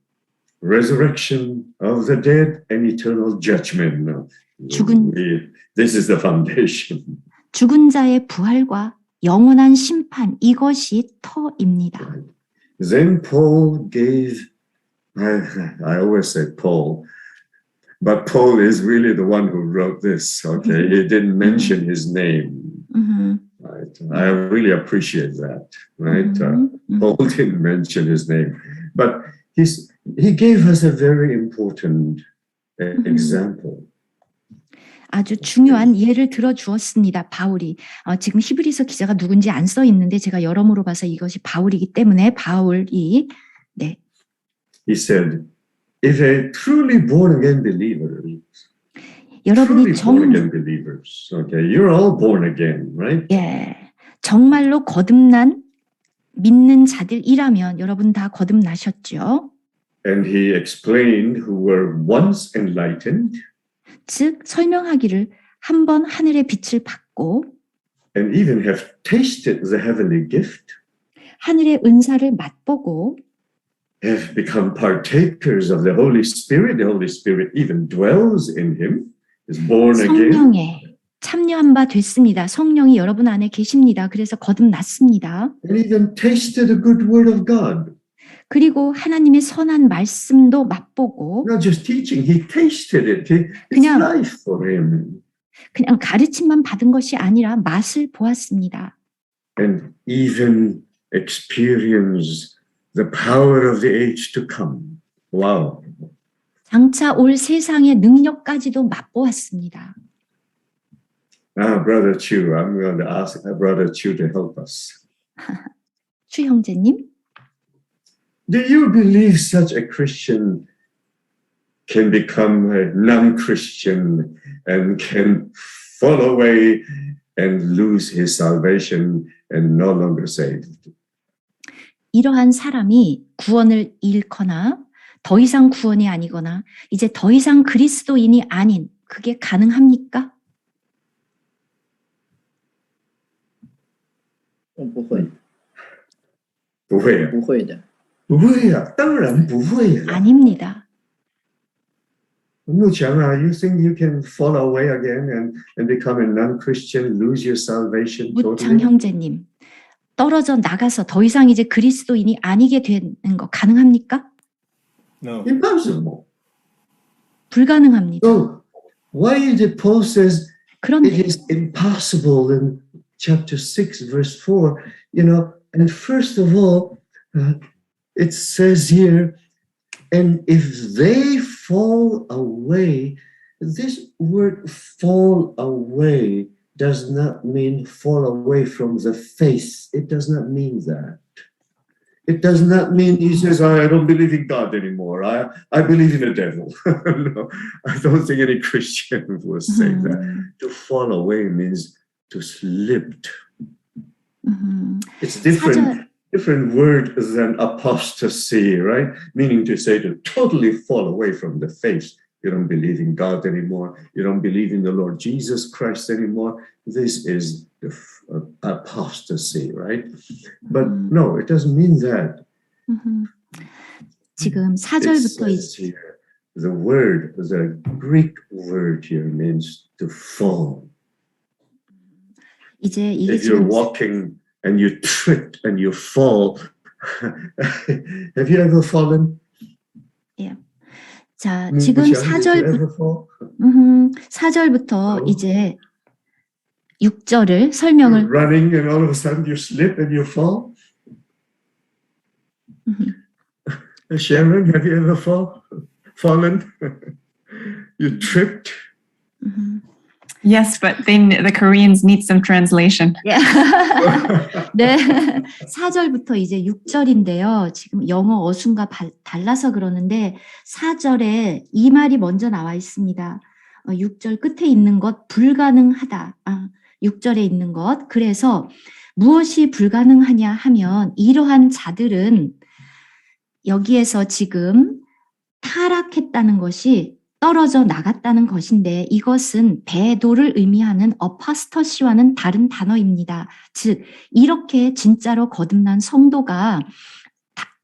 Resurrection of the dead and eternal judgment. No, 죽은- this is the foundation. 죽은 자의 부활과 영원한 심판, 이것이 터입니다. Then Paul gave, I always say Paul, but Paul is really the one who wrote this, okay? He didn't mention his name, right? I really appreciate that, right? Paul didn't mention his name, but he gave us a very important example. 아주 중요한 예를 들어 주었습니다. 바울이 지금 히브리서 기자가 누군지 안 써 있는데 제가 여러모로 봐서 이것이 바울이기 때문에 바울이 He said, if a truly born again believer, 여러분이 born again believers, okay, you're all born again, right? 정말로 거듭난 믿는 자들이라면 여러분 다 거듭나셨죠. And he explained who were once enlightened 즉 설명하기를 한 번 하늘의 빛을 받고 and even have tasted the heavenly gift, 하늘의 은사를 맛보고 have become partakers of the Holy Spirit. The Holy Spirit even dwells in him, is born again. 성령에 참여한 바 됐습니다. 성령이 여러분 안에 계십니다. 그래서 거듭났습니다. And even tasted the good word of God. 그리고 하나님의 선한 말씀도 맛보고 Not just teaching, he tasted it. It's 그냥- life for him. 그냥 가르침만 받은 것이 아니라 맛을 보았습니다. And even experience the power of the age to come. Wow. 장차 올 세상의 능력까지도 맛보았습니다. Now, Brother Chu, I'm going to ask Brother Chu to help us. 추 형제님, Do you believe such a Christian can become a non-Christian and can fall away and lose his salvation and no longer saved? 이러한 사람이 구원을 잃거나 더 이상 구원이 아니거나 이제 더 이상 그리스도인이 아닌 그게 가능합니까? 不会，不会啊，不会的。不会啊，当然不会啊。 아닙니다. 穆强啊, you think you can fall away again and become a non-Christian, lose your salvation 무창 totally? 형제님, 떨어져 나가서 더 이상 이제 그리스도인이 아니게 되는 거 가능합니까? No. Impossible. 불가능합니다. So why did Paul says it 그런데 is impossible in chapter 6, verse 4, you know, and first of all, it says here, and if they fall away, this word fall away does not mean fall away from the faith. It does not mean that. It does not mean he says, I don't believe in God anymore. I believe in the devil. No, I don't think any Christian will say that. To fall away means to slip. It's different word than apostasy, right? Meaning to say to totally fall away from the faith. You don't believe in God anymore. You don't believe in the Lord Jesus Christ anymore. This is the apostasy, right? But no, it doesn't mean that. 지금 It 4절부터 says here, the word, the Greek word here means to fall. 이제 이게 If you're 지금 walking and you trip and you fall, have you ever fallen? 자, 지금 4절부터 이제 6절을 설명을 running and all of a sudden you slip and you fall. Sharon, have you ever fallen? You tripped. Yes, but the Koreans need some translation. 네, 4절부터 이제 6절인데요. 지금 영어 어순과 달라서 그러는데 4절에 이 말이 먼저 나와 있습니다. 6절 끝에 있는 것 불가능하다. 6절에 있는 것. 그래서 무엇이 불가능하냐 하면 이러한 자들은 여기에서 지금 타락했다는 것이 떨어져 나갔다는 것인데 이것은 배도를 의미하는 apostasy와는 다른 단어입니다. 즉 이렇게 진짜로 거듭난 성도가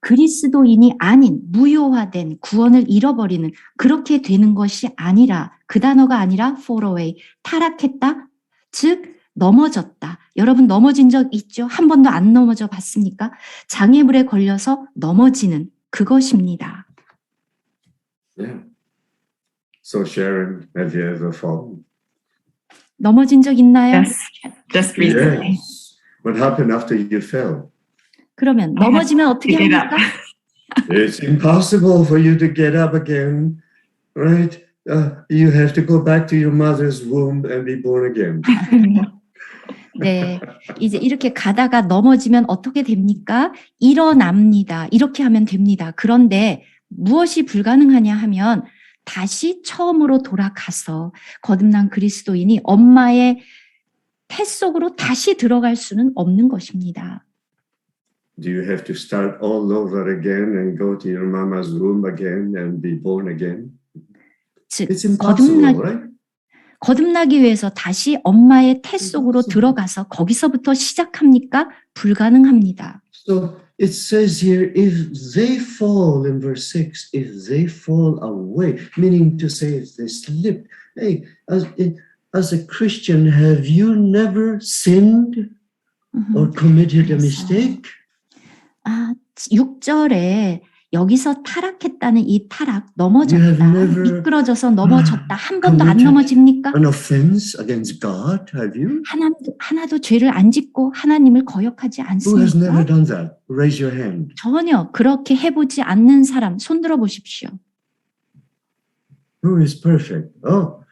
그리스도인이 아닌 무효화된 구원을 잃어버리는 그렇게 되는 것이 아니라 그 단어가 아니라 fall away, 타락했다, 즉 넘어졌다. 여러분 넘어진 적 있죠? 한 번도 안 넘어져 봤습니까? 장애물에 걸려서 넘어지는 그것입니다. Yeah. So Sharon, have you ever fallen? 넘어진 적 있나요? Yes, just recently. Yes. What happened after you fell? 그러면 넘어지면 어떻게 Pick it up. 합니까? It's impossible for you to get up again, right? You have to go back to your mother's womb and be born again. 네, 이제 이렇게 가다가 넘어지면 어떻게 됩니까? 일어납니다. 이렇게 하면 됩니다. 그런데 무엇이 불가능하냐 하면 다시 처음으로 돌아가서 거듭난 그리스도인이 엄마의 태 속으로 다시 들어갈 수는 없는 것입니다. Do you have to start all over again and go to your mama's womb again and be born again? 즉, It's impossible, right? 거듭나기 위해서 다시 엄마의 태 속으로 들어가서 거기서부터 시작합니까? 불가능합니다. So it says here, if they fall in verse 6, if they fall away, meaning to say if they slip. Hey, as a Christian, have you never sinned or committed a mistake? 6절에 여기서 타락했다는 이 타락, 넘어졌다, You have never 미끄러져서 넘어졌다, 한 번도 안 넘어집니까? An offense against God, have you? 하나도 죄를 안 짓고 하나님을 거역하지 Who has never 않습니까? done that? Raise your hand. 전혀 그렇게 해보지 않는 사람 손들어 보십시오. Who is perfect? Oh.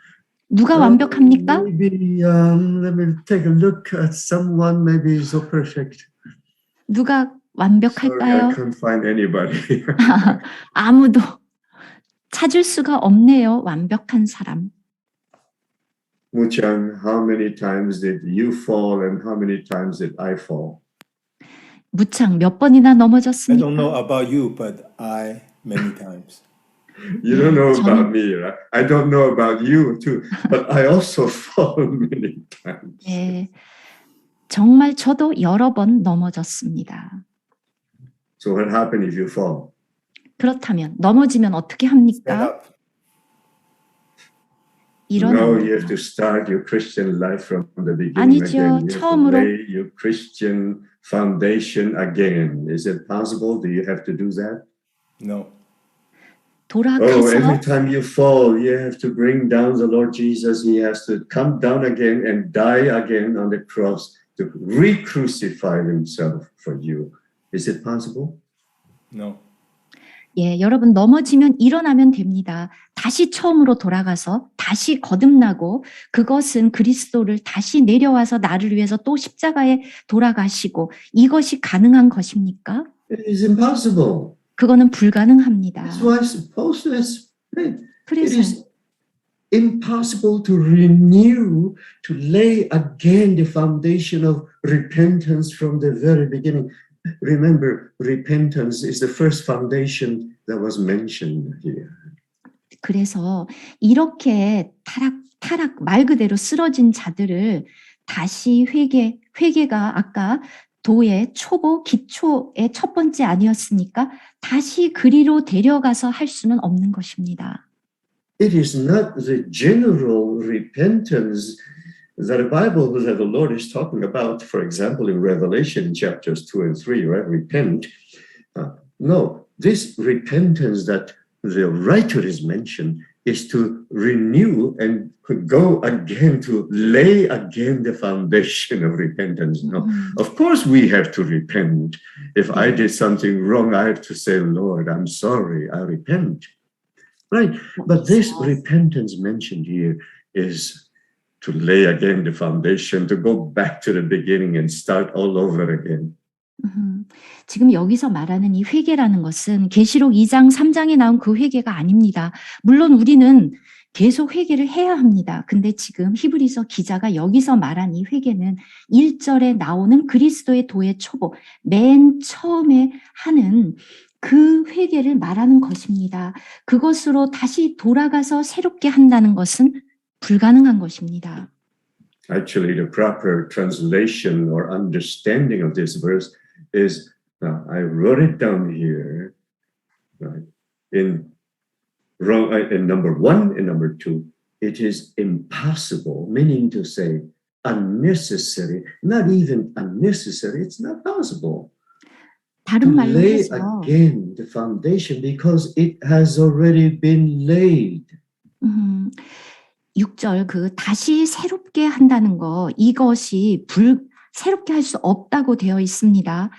누가 완벽합니까? Maybe let me take a look at someone. Maybe so perfect. 누가 Sorry, 완벽할까요? I can't find anybody. 아무도 찾을 수가 없네요. 완벽한 사람. Muchang, how many times did you fall and how many times did I fall? 무창 몇 번이나 I don't 넘어졌습니까? know about you, but I many times. You don't know about me, right? I don't know about you too, but I also fall many times. 네, 정말 저도 여러 번 넘어졌습니다. So what happened if you fall? 그렇다면 넘어지면 어떻게 Stand 합니까? up. No, you have 일어납니다. to start your Christian life from the beginning 아니죠. again. You have to 처음으로. lay your Christian foundation again. Is it possible? Do you have to do that? No. Oh, every 돌아가서 time you fall, you have to bring down the Lord Jesus. He has to come down again and die again on the cross to re-crucify himself for you. Is it possible? No. 예, 여러분 넘어지면 일어나면 됩니다. 다시 처음으로 돌아가서 다시 거듭나고 그것은 그리스도를 다시 내려와서 나를 위해서 또 십자가에 돌아가시고 이것이 가능한 것입니까? It is impossible. 그거는 불가능합니다. That's why Paul says, hey, it 그래서 is impossible to renew, to lay again the foundation of repentance from the very beginning. Remember, repentance is the first foundation that was mentioned here. 그래서 이렇게 타락 말 그대로 쓰러진 자들을 다시 회개가 아까 도의 초보 기초의 첫 번째 아니었습니까? 다시 그리로 데려가서 할 수는 없는 것입니다. It is not the general repentance that the Bible, that the Lord is talking about, for example, in Revelation chapters 2 and 3, right? Repent. No, this repentance that the writer is mentioned is to renew and go again to lay again the foundation of repentance. No, of course we have to repent. If I did something wrong, I have to say, Lord, I'm sorry, I repent. Right? But this repentance mentioned here is to lay again the foundation, to go back to the beginning and start all over again. 지금 여기서 말하는 이 회개라는 것은 계시록 2장 3장에 나온 그 회개가 아닙니다. 물론 우리는 계속 회개를 해야 합니다. 근데 지금 히브리서 기자가 여기서 말한 이 회개는 1절에 나오는 그리스도의 도의 초보, 맨 처음에 하는 그 회개를 말하는 것입니다. 그것으로 다시 돌아가서 새롭게 한다는 것은 불가능한 것입니다. Actually, the proper translation or understanding of this verse is, I wrote it down here, right? In number 1 and number 2, it is impossible, meaning to say unnecessary, not even unnecessary, it's not possible. To 다른 말로 lay 해서 again the foundation because it has already been laid. 6절 그 다시 새롭게 한다는 거 이것이 새롭게 할 수 없다고 되어 있습니다.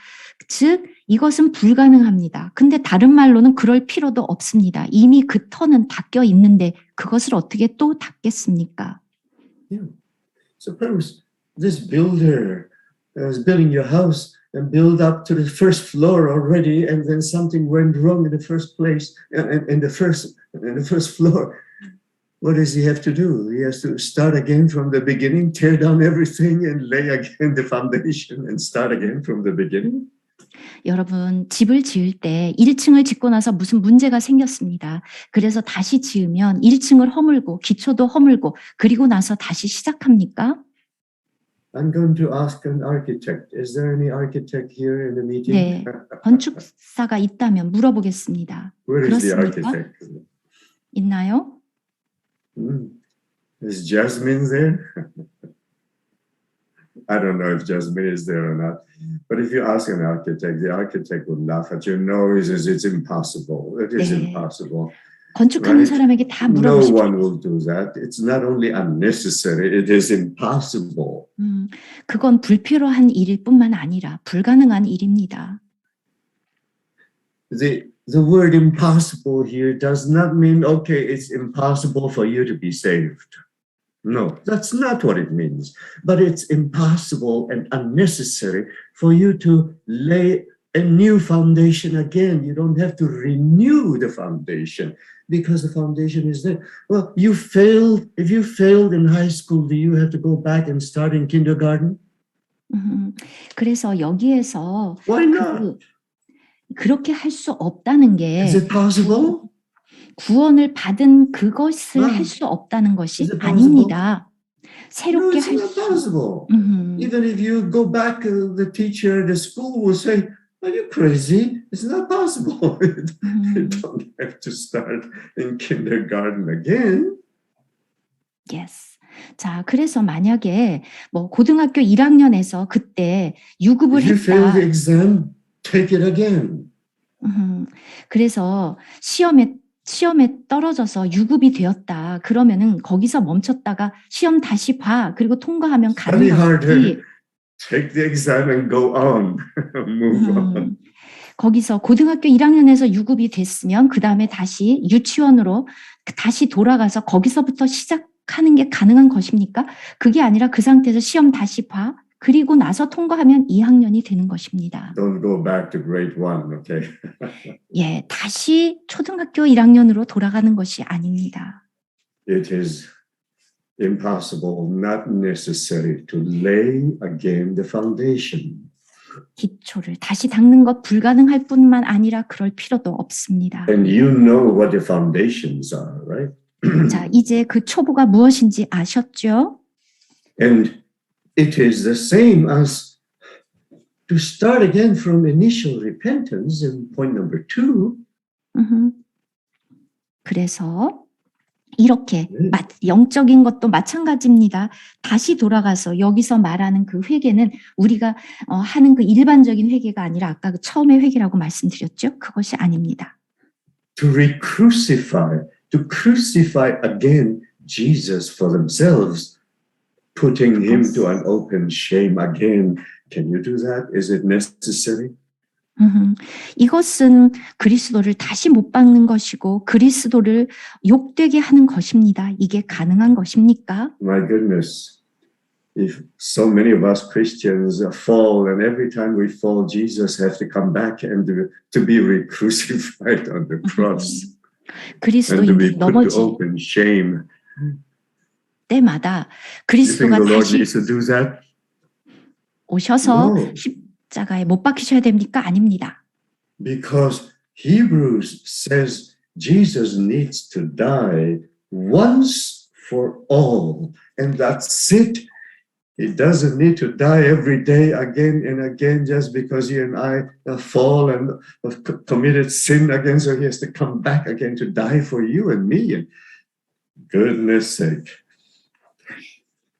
즉 이것은 불가능합니다. 근데 다른 말로는 그럴 필요도 없습니다. 이미 그 터는 닦여 있는데 그것을 어떻게 또 닦겠습니까? Yeah. Suppose this builder is building your house and build up to the first floor already, and then something went wrong in the first place, in the first floor. What does he have to do? He has to start again from the beginning, tear down everything, and lay again the foundation, and start again from the beginning. 여러분 집을 지을 때 1층을 짓고 나서 무슨 문제가 생겼습니다. 그래서 다시 지으면 1층을 허물고 기초도 허물고 그리고 나서 다시 시작합니까? I'm going to ask an architect. Is there any architect here in the meeting? 네, 건축사가 있다면 물어보겠습니다. Where is the 그렇습니까? architect? 있나요? Is Jasmine there? I don't know if Jasmine is there or not. But if you ask an architect, the architect will laugh at you. No, he says it's impossible. It is 네. impossible. 건축하는 Right? 사람에게 다 No 물어보십시오. one will do that. It's not only unnecessary, it is impossible. 그건 불필요한 일일 뿐만 아니라 불가능한 일입니다. The word impossible here does not mean, okay, it's impossible for you to be saved. No, that's not what it means. But it's impossible and unnecessary for you to lay a new foundation again. You don't have to renew the foundation because the foundation is there. Well, you failed. If you failed in high school, do you have to go back and start in kindergarten? 그래서 여기에서 Why not? 그렇게 할 수 없다는 게 Is it possible? 구원을 받은 그것을 아, 할 수 없다는 것이 is it possible? 아닙니다. No, 새롭게 it's 할 not 수. possible. Even if you go back, the teacher, the school will say, are you crazy? It's not possible. You don't have to start in kindergarten again. Yes. 자, 그래서 만약에 뭐 고등학교 1학년에서 그때 유급을 If you fail 했다. the exam, take it again. 그래서 시험에 떨어져서 유급이 되었다. 그러면은 거기서 멈췄다가 시험 다시 봐. 그리고 통과하면 가는 Study harder. 거지. Take the exam and go on. Move on. 거기서 고등학교 1학년에서 유급이 됐으면 그 다음에 다시 유치원으로 다시 돌아가서 거기서부터 시작하는 게 가능한 것입니까? 그게 아니라 그 상태에서 시험 다시 봐. 그리고 나서 통과하면 2학년이 되는 것입니다. Don't go back to grade 1, okay? 예, 다시 초등학교 1학년으로 돌아가는 것이 아닙니다. It is impossible, not necessary to lay again the foundation. 기초를 다시 닦는 것 불가능할 뿐만 아니라 그럴 필요도 없습니다. And you know what the foundations are, right? 자, 이제 그 초보가 무엇인지 아셨죠? And it is the same as to start again from initial repentance in point number 2. 그래서 이렇게 영적인 것도 마찬가지입니다. 다시 돌아가서 여기서 말하는 그 회개는 우리가 하는 그 일반적인 회개가 아니라 아까 그 처음의 회개라고 말씀드렸죠? 그것이 아닙니다. to to crucify again Jesus for themselves, putting him to an open shame again. Can you do that? Is it necessary? 이것은 그리스도를 다시 못 박는 것이고 그리스도를 욕되게 하는 것입니다. 이게 가능한 것입니까? My goodness, if so many of us Christians fall, and every time we fall, Jesus has to come back and to be re-crucified on the cross and to 그리스도인들이 be put to 넘어질 open shame. 때마다 You think 그리스도가 the Lord 다시 needs to do that? 오셔서 No. 십자가에 못 박히셔야 됩니까? 아닙니다. Because Hebrews says Jesus needs to die once for all, and that's it. He doesn't need to die every day again and again just because you and I have fallen and have committed sin again, so he has to come back again to die for you and me. And goodness sake.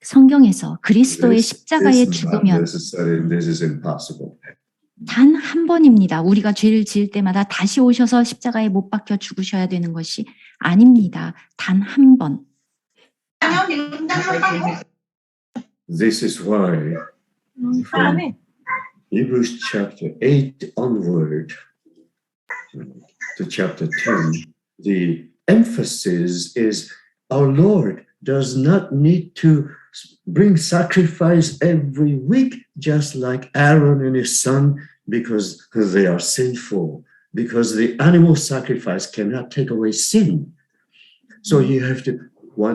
성경에서 그리스도의 This 십자가에 is not 죽으면 necessary. This is impossible. 단 한 번입니다. 우리가 죄를 지을 때마다 다시 오셔서 십자가에 못 박혀 죽으셔야 되는 것이 아닙니다. 단 한 번. This is why from Hebrews chapter 8 onward to chapter 10, the emphasis is our Lord does not need to bring sacrifice every week, just like Aaron and his son, because they are sinful, because the animal sacrifice cannot take away sin. So you have to,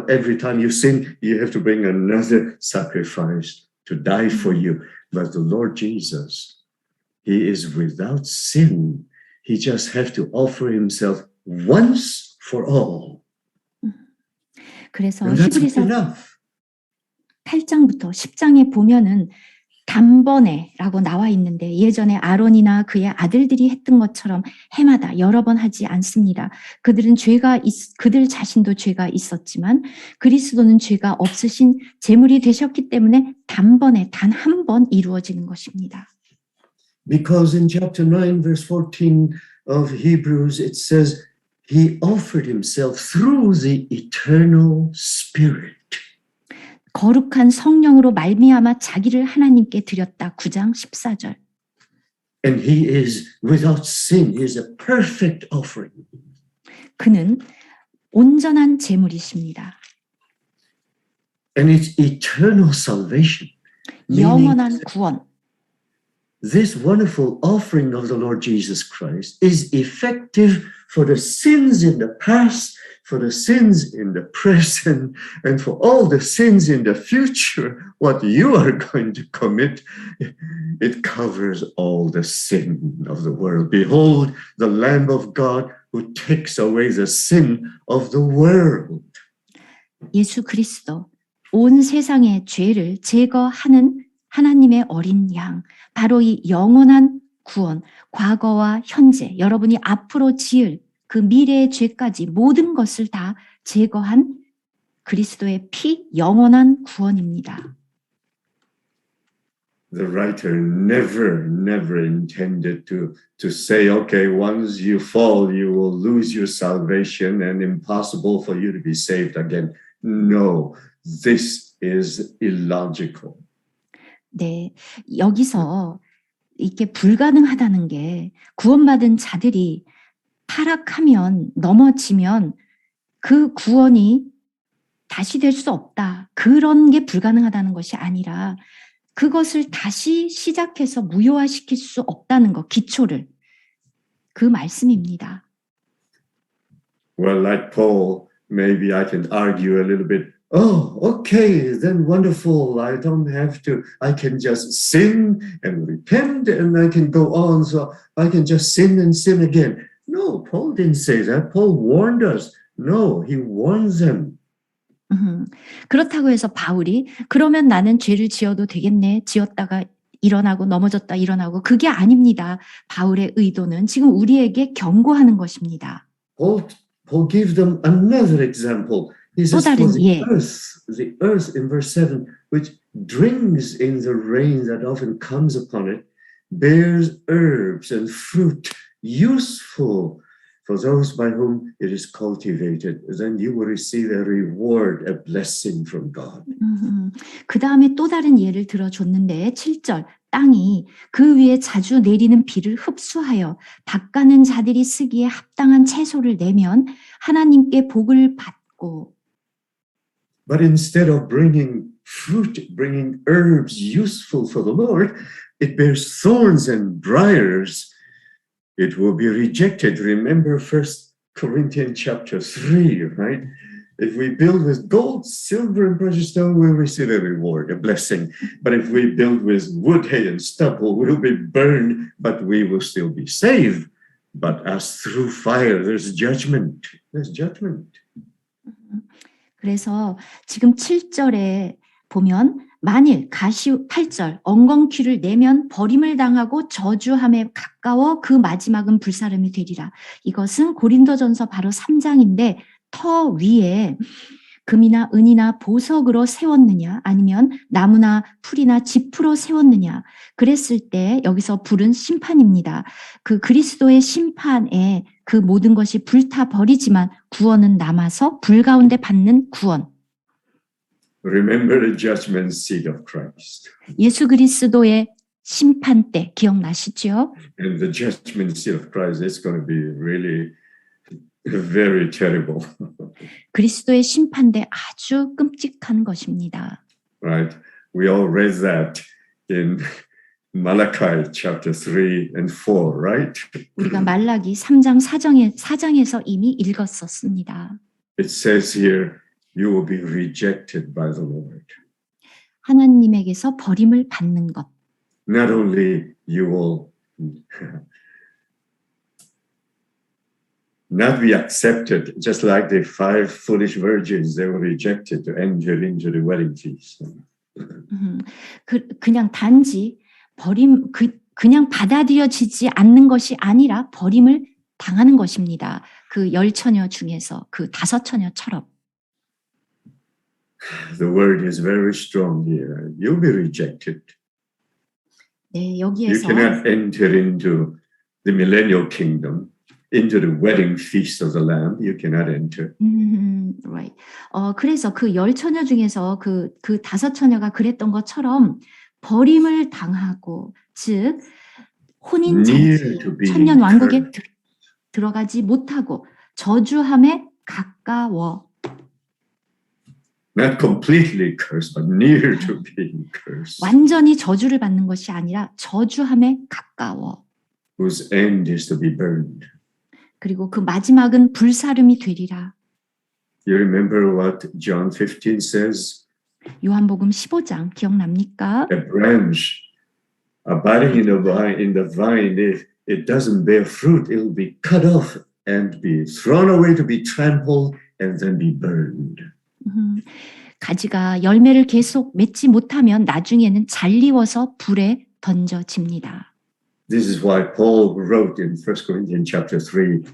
every time you sin, you have to bring another sacrifice to die for you. But the Lord Jesus, he is without sin. He just has to offer himself once for all. 그래서 And that's 히브리서 enough. 8장부터 10장에 보면은 단번에라고 나와 있는데 예전에 아론이나 그의 아들들이 했던 것처럼 해마다 여러 번 하지 않습니다. 그들 자신도 죄가 있었지만 그리스도는 죄가 없으신 제물이 되셨기 때문에 단번에 단 한 번 이루어지는 것입니다. Because in chapter 9, verse 14 of Hebrews, it says, he offered himself through the eternal Spirit. 거룩한 성령으로 말미암아 자기를 하나님께 드렸다. 9장 14절. And he is without sin. He is a perfect offering. 그는 온전한 제물이십니다. And it's eternal salvation. 영원한 구원. This wonderful offering of the Lord Jesus Christ is effective for the sins in the past, for the sins in the present, and for all the sins in the future. What you are going to commit, it covers all the sin of the world. Behold, the Lamb of God who takes away the sin of the world. 예수 그리스도 온 세상의 죄를 제거하는 하나님의 어린 양, 바로 이 영원한 구원, 과거와 현재, 여러분이 앞으로 지을 그 미래의 죄까지 모든 것을 다 제거한 그리스도의 피, 영원한 구원입니다. The writer never intended to say, okay, once you fall, you will lose your salvation and impossible for you to be saved again. No, this is illogical. 네, 여기서 이게 불가능하다는 게 구원받은 자들이 타락하면 넘어지면 그 구원이 다시 될 수 없다. 그런 게 불가능하다는 것이 아니라 그것을 다시 시작해서 무효화시킬 수 없다는 것, 기초를. 그 말씀입니다. Well, like Paul, maybe I can argue a little bit. Oh, okay, then wonderful. I can just sin and repent and I can go on. So I can just sin and sin again. No, Paul didn't say that. Paul warned us. No, he warns them. 그렇다고 해서 바울이 그러면 나는 죄를 지어도 되겠네. 지었다가 일어나고 넘어졌다 일어나고 그게 아닙니다. 바울의 의도는 지금 우리에게 경고하는 것입니다. Paul gives them another example. He says, 또 다른 for 예. the earth in verse 7, which drinks in the rain that often comes upon it, bears herbs and fruit useful for those by whom it is cultivated, then you will receive a reward, a blessing from God. 그 다음에 또 다른 예를 들어줬는데 7절 땅이 그 위에 자주 내리는 비를 흡수하여 닦아는 자들이 쓰기에 합당한 채소를 내면 하나님께 복을 받고 But instead of bringing fruit, bringing herbs useful for the Lord, it bears thorns and briars. It will be rejected. Remember 1 Corinthians chapter 3, right? If we build with gold, silver, and precious stone, we'll receive a reward, a blessing. But if we build with wood, hay, and stubble, we'll be burned, but we will still be saved. But as through fire, there's judgment. There's judgment. 그래서 지금 7절에 보면 만일 8절 엉겅퀴를 내면 버림을 당하고 저주함에 가까워 그 마지막은 불사름이 되리라. 이것은 고린도전서 바로 3장인데 터 위에 금이나 은이나 보석으로 세웠느냐 아니면 나무나 풀이나 짚으로 세웠느냐 그랬을 때 여기서 불은 심판입니다. 그 그리스도의 심판에 그 모든 것이 불타 버리지만 구원은 남아서 불 가운데 받는 구원. Remember the judgment seat of Christ. 예수 그리스도의 심판 때 기억나시죠? And the judgment seat of Christ is going to be really very terrible. 그리스도의 심판대 아주 끔찍한 것입니다. Right? We all read that in Malachi chapter 3 and 4, right? 우리가 말라기 3장 4장에서 이미 읽었었습니다. It says here, you will be rejected by the Lord. 하나님에게서 버림을 받는 것. Not only you will not be accepted, just like the 5 foolish virgins, they were rejected to enter into the wedding feast. 그냥 단지 그냥 받아들여지지 않는 것이 아니라 버림을 당하는 것입니다. 그 10처녀 중에서 그 5처녀처럼. The word is very strong here. You'll be rejected. 네, You 여기에서 cannot enter into the millennial kingdom, into the wedding feast of the Lamb. You cannot enter. right. 그래서 그 10처녀 중에서 그 5처녀가 그랬던 것처럼 버림을 당하고 즉 혼인 잔치 천년 왕국에 들어가지 못하고 저주함에 가까워. Not completely cursed, but near to being cursed. 완전히 저주를 받는 것이 아니라 저주함에 가까워. Whose end is to be burned. 그리고 그 마지막은 불사름이 되리라. You remember what John 15 says? 요한복음 15장 기억납니까? A branch abiding in the vine, if it doesn't bear fruit, it will be cut off and be thrown away to be trampled and then be burned. 가지가 열매를 계속 맺지 못하면 나중에는 잘리워서 불에 던져집니다. This is why Paul wrote in 1 Corinthians chapter 3,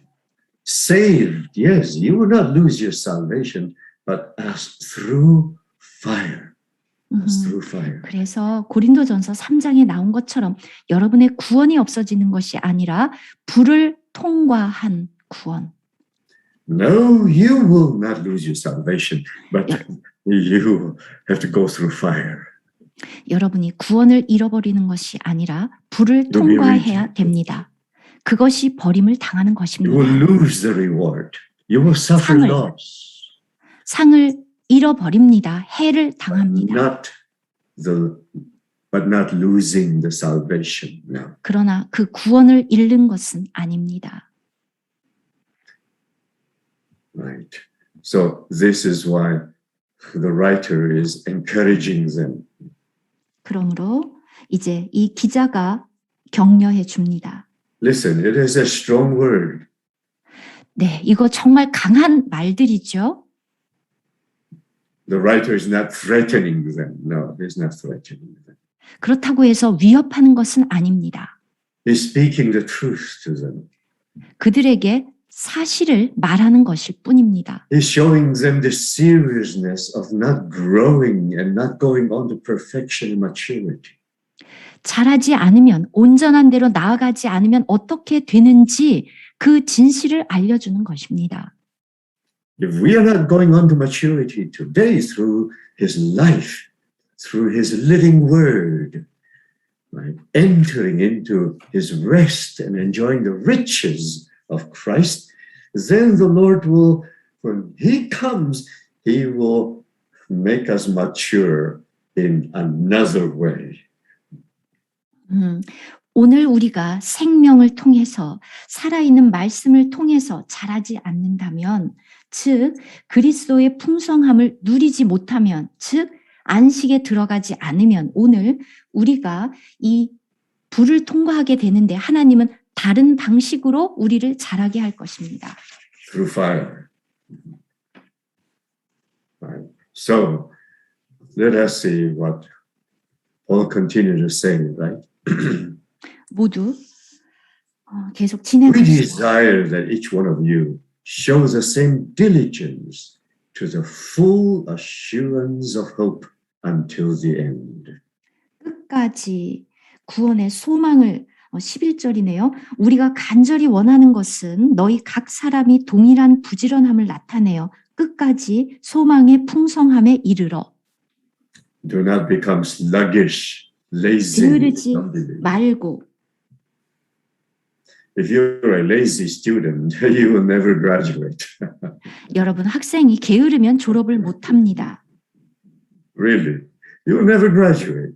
saved, yes, you will not lose your salvation, but as through fire. As through fire. 그래서 고린도전서 3장에 나온 것처럼 여러분의 구원이 없어지는 것이 아니라 불을 통과한 구원. No, you will not lose your salvation, but you have to go through fire. 여러분이 구원을 잃어버리는 것이 아니라 불을 통과해야 됩니다. 그것이 버림을 당하는 You 것입니다. will lose the reward. You will suffer loss. 상을 잃어버립니다. 해를 당합니다. But not losing the salvation. No. 그러나 그 구원을 잃는 것은 아닙니다. Right. So this is why the writer is encouraging them. 그러므로 이제 이 기자가 격려해 줍니다. Listen, it is a strong word. 네, 이거 정말 강한 말들이죠. The writer is not threatening them. No, he's not threatening them. 그렇다고 해서 위협하는 것은 아닙니다. He's speaking the truth to them. 그들에게 사실을 말하는 것일 뿐입니다. He's showing them the seriousness of not growing and not going on to perfection and maturity. 잘하지 않으면 온전한 대로 나아가지 않으면 어떻게 되는지 그 진실을 알려주는 것입니다. If we are not going on to maturity today through his life, through his living word, right, entering into his rest and enjoying the riches of Christ, then the Lord will, when he comes, he will make us mature in another way. 오늘 우리가 생명을 통해서 살아있는 말씀을 통해서 자라지 않는다면, 즉 그리스도의 풍성함을 누리지 못하면, 즉 안식에 들어가지 않으면 오늘 우리가 이 불을 통과하게 되는데 하나님은 다른 방식으로 우리를 자라게 할 것입니다. Through fire. Right. So let us see what Paul continued to say, right? 모두 계속 We 진행하겠습니다. desire that each one of you show the same diligence to the full assurance of hope until the end. 끝까지 구원의 소망을 11절이네요. 우리가 간절히 원하는 것은 너희 각 사람이 동일한 부지런함을 나타내어 끝까지 소망의 풍성함에 이르러. Do not become sluggish, lazy. 게으르지 말고. If you're a lazy student, you will never graduate. 여러분, 학생이 게으르면 졸업을 못합니다. Really, you will never graduate.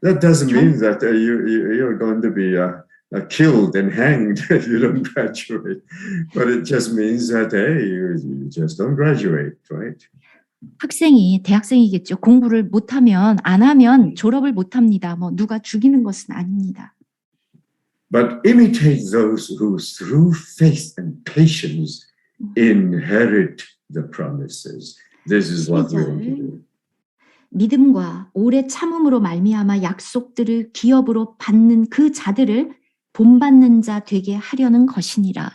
That doesn't mean that you're going to be killed and hanged if you don't graduate. But it just means that, hey, you just don't graduate, right? 학생이 대학생이겠죠. 공부를 못하면 안 하면 졸업을 못합니다. 누가 죽이는 것은 아닙니다. But imitate those who through faith and patience inherit the promises. This is what we want to do. 믿음과 오래 참음으로 말미암아 약속들을 기업으로 받는 그 자들을 본받는 자 되게 하려는 것이니라.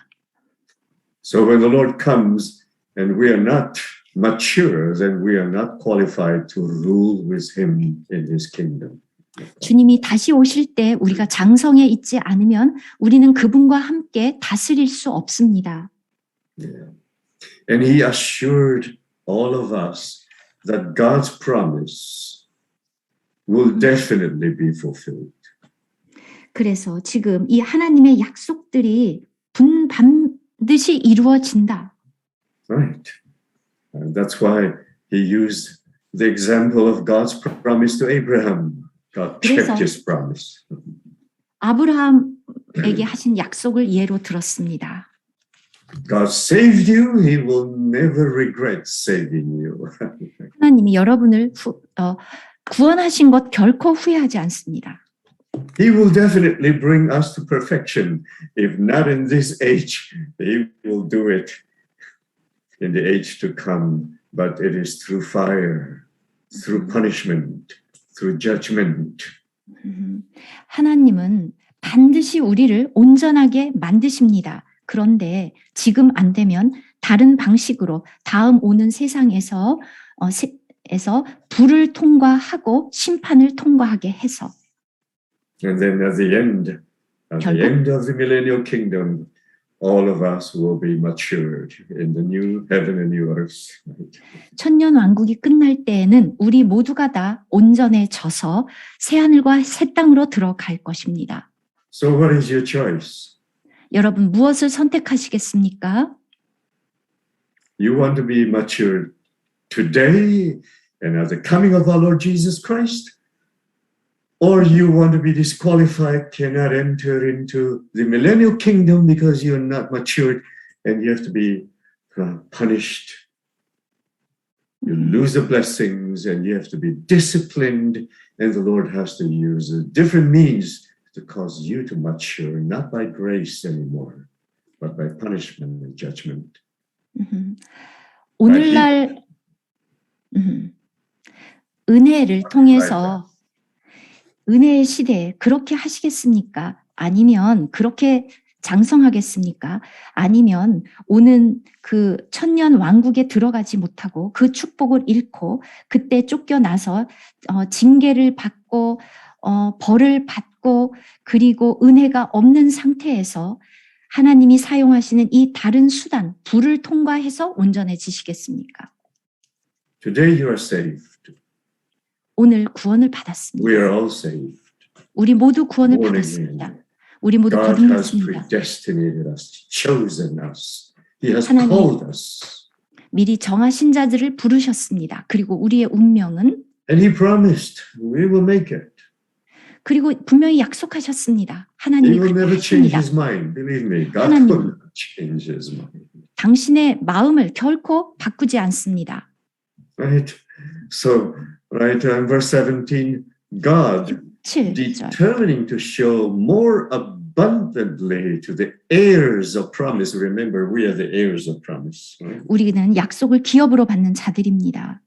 So when the Lord comes and we are not mature, then we are not qualified to rule with him in his kingdom. 주님이 다시 오실 때 우리가 장성에 있지 않으면 우리는 그분과 함께 다스릴 수 없습니다. Yeah. And he assured all of us that God's promise will definitely be fulfilled. 그래서 지금 이 하나님의 약속들이 반드시 이루어진다. Right. And that's why he used the example of God's promise to Abraham. God kept his promise. 아브라함에게 하신 약속을 예로 들었습니다. God saved you, he will never regret saving you. 하나님이 여러분을 구원하신 것 결코 후회하지 않습니다. He will definitely bring us to perfection. If not in this age, he will do it in the age to come. But it is through fire, through punishment, through judgment. 하나님은 반드시 우리를 온전하게 만드십니다. 그런데 지금 안 되면 다른 방식으로 다음 오는 세상에서 불을 통과하고 심판을 통과하게 해서 And then at the end of the millennial kingdom, all of us will be matured in the new heaven and new earth. 천년 왕국이 끝날 때에는 우리 모두가 다 온전해져서 새 하늘과 새 땅으로 들어갈 것입니다. So what is your choice? 여러분 무엇을 선택하시겠습니까? You want to be matured today and at the coming of our Lord Jesus Christ? Or you want to be disqualified, cannot enter into the millennial kingdom because you're not matured and you have to be punished. You lose the blessings and you have to be disciplined, and the Lord has to use different means to cause you to mature, not by grace anymore, but by punishment and judgment. 오늘날 은혜를 통해서 은혜의 시대에 그렇게 하시겠습니까? 아니면 그렇게 장성하겠습니까? 아니면 오는 그 천년 왕국에 들어가지 못하고 그 축복을 잃고 그때 쫓겨나서 징계를 받고 벌을 받고 그리고 은혜가 없는 상태에서 하나님이 사용하시는 이 다른 수단, 불을 통과해서 온전해지시겠습니까? Today you are saved. 오늘 구원을 We 받았습니다. are all saved. 우리 모두 구원을 Born 받았습니다. again. 우리 모두 God has 거듭났습니다. predestinated us, chosen us. He has 하나님. called us. 미리 정하신 자들을 부르셨습니다. 그리고 우리의 운명은 And He promised we will make it. 그리고 분명히 약속하셨습니다. He 하나님이 will 그렇게 never change 하십니다. His mind. Believe me, God 하나님. will not change His mind. 당신의 마음을 결코 바꾸지 않습니다. Right? So, right, verse 17, God 7절. determining to show more abundantly to the heirs of promise. Remember, we are the heirs of promise. Right? 우리는 약속을 기업으로 받는 자들입니다.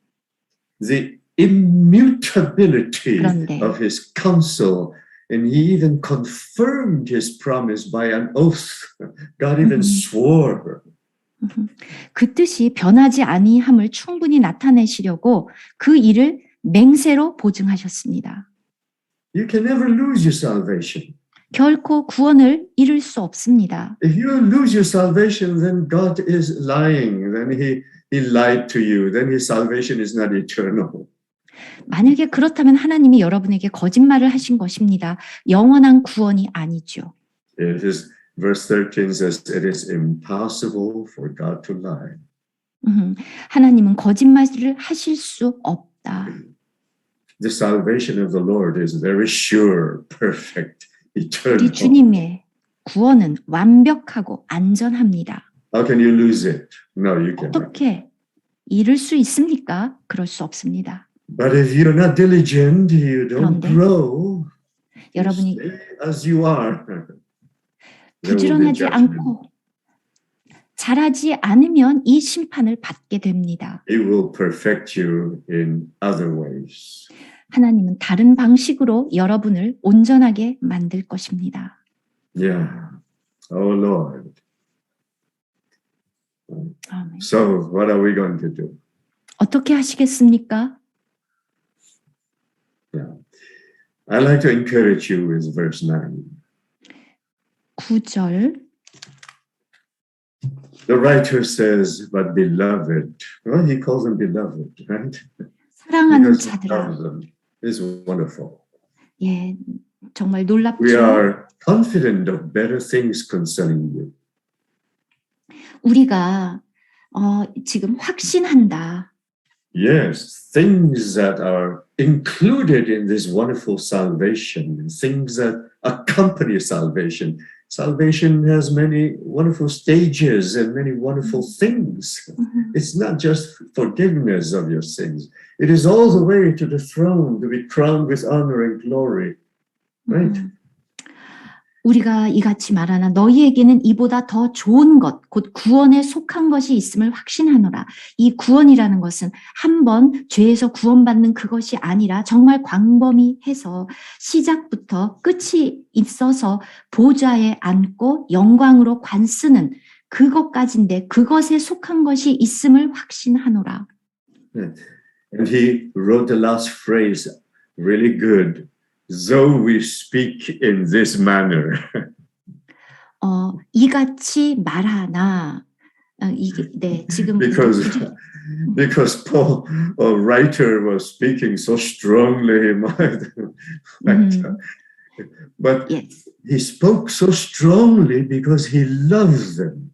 The immutability 그런데. of His counsel, and He even confirmed His promise by an oath. God even swore. 그 뜻이 변하지 아니함을 충분히 나타내시려고 그 일을 맹세로 보증하셨습니다. You can never lose your salvation. 결코 구원을 잃을 수 없습니다. If you lose your salvation, then God is lying. Then He lied to you. Then His salvation is not eternal. 만약에 그렇다면 하나님이 여러분에게 거짓말을 하신 것입니다. 영원한 구원이 아니죠. It is, verse 13 says, it is impossible for God to lie. 하나님은 거짓말을 하실 수 없다. The salvation of the Lord is very sure, perfect, eternal. 우리 주님의 구원은 완벽하고 안전합니다. How can you lose it? No, you cannot. 어떻게 잃을 수 있습니까? 그럴 수 없습니다. But if you're not diligent, you don't 그런데 grow. You 여러분이 stay as you are. There will be 부지런하지 judgment. 않고 잘하지 않으면 이 심판을 받게 됩니다. He will perfect you in other ways. 하나님은 다른 방식으로 여러분을 온전하게 만들 것입니다. Yeah. Oh Lord. 아멘. So what are we going to do? 어떻게 하시겠습니까? Yeah. I'd like to encourage you with verse 9. 9절. The writer says, but beloved. Well, he calls them beloved, right? 사랑하는 Because he 자들아. loves them. It's wonderful. 예, 정말 We 놀랍죠. are confident of better things concerning you. 우리가 지금 확신한다. Yes, things that are included in this wonderful salvation, things that accompany salvation. Salvation has many wonderful stages and many wonderful things. It's not just forgiveness of your sins. It is all the way to the throne to be crowned with honor and glory. Right? 우리가 이같이 말하나 너희에게는 이보다 더 좋은 것, 곧 구원에 속한 것이 있음을 확신하노라. 이 구원이라는 것은 한 번 죄에서 구원받는 그것이 아니라 정말 광범위해서 시작부터 끝이 있어서 보좌에 앉고 영광으로 관쓰는 그것까지인데 그것에 속한 것이 있음을 확신하노라. And he wrote the last phrase really good. Though we speak in this manner. 이같이 말하나 이게 네 지금 because Paul, a writer, was speaking so strongly, but yes. he spoke so strongly because he loves them.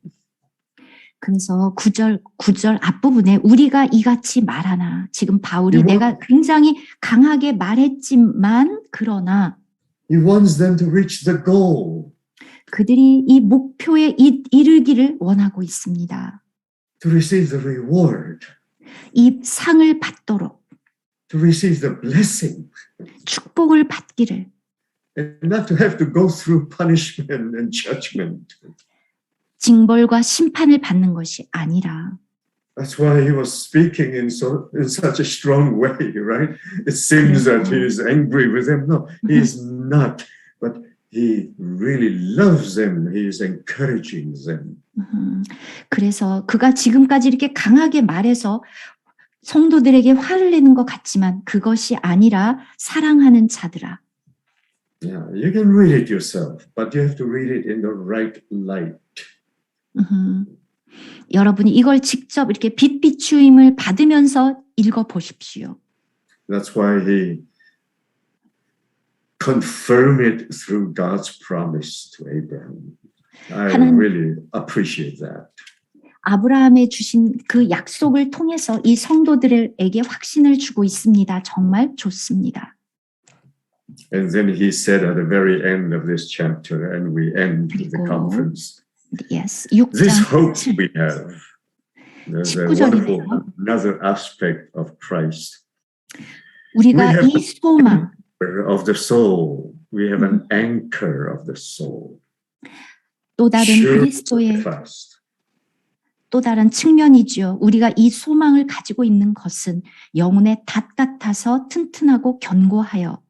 그래서 9절 앞부분에 우리가 이같이 말하나 지금 바울이 내가 굉장히 강하게 말했지만 그러나 He wants them to reach the goal. 그들이 이 목표에 이르기를 원하고 있습니다. To receive the reward. 이 상을 받도록. To receive the blessing. 축복을 받기를. And not to have to go through punishment and judgment. 징벌과 심판을 받는 것이 아니라. That's why he was speaking in such a strong way, right? It seems that he is angry with them. No, he is not. But he really loves them. He is encouraging them. 그래서 그가 지금까지 이렇게 강하게 말해서 성도들에게 화를 내는 것 같지만 그것이 아니라 사랑하는 자들아. Yeah, you can read it yourself, but you have to read it in the right light. 여러분이 이걸 직접 이렇게 빛 비추임을 받으면서 읽어 보십시오. That's why he confirmed it through God's promise to Abraham. I 하나님- really appreciate that. 아브라함에 주신 그 약속을 통해서 이 성도들에게 확신을 주고 있습니다. 정말 좋습니다. And then he said at the very end of this chapter, and we end the 그리고 conference, Yes, this 6장 hope we have. There's a 19절이네요. wonderful another aspect of Christ. 우리가 We have- 이 소망, Of the soul, we have an anchor of the soul. 또 다른 Sure, 그리스도의 fast. 또 다른 측면이지요. 우리가 이 소망을 가지고 있는 것은 영혼의 닷 같아서 튼튼하고 견고하여.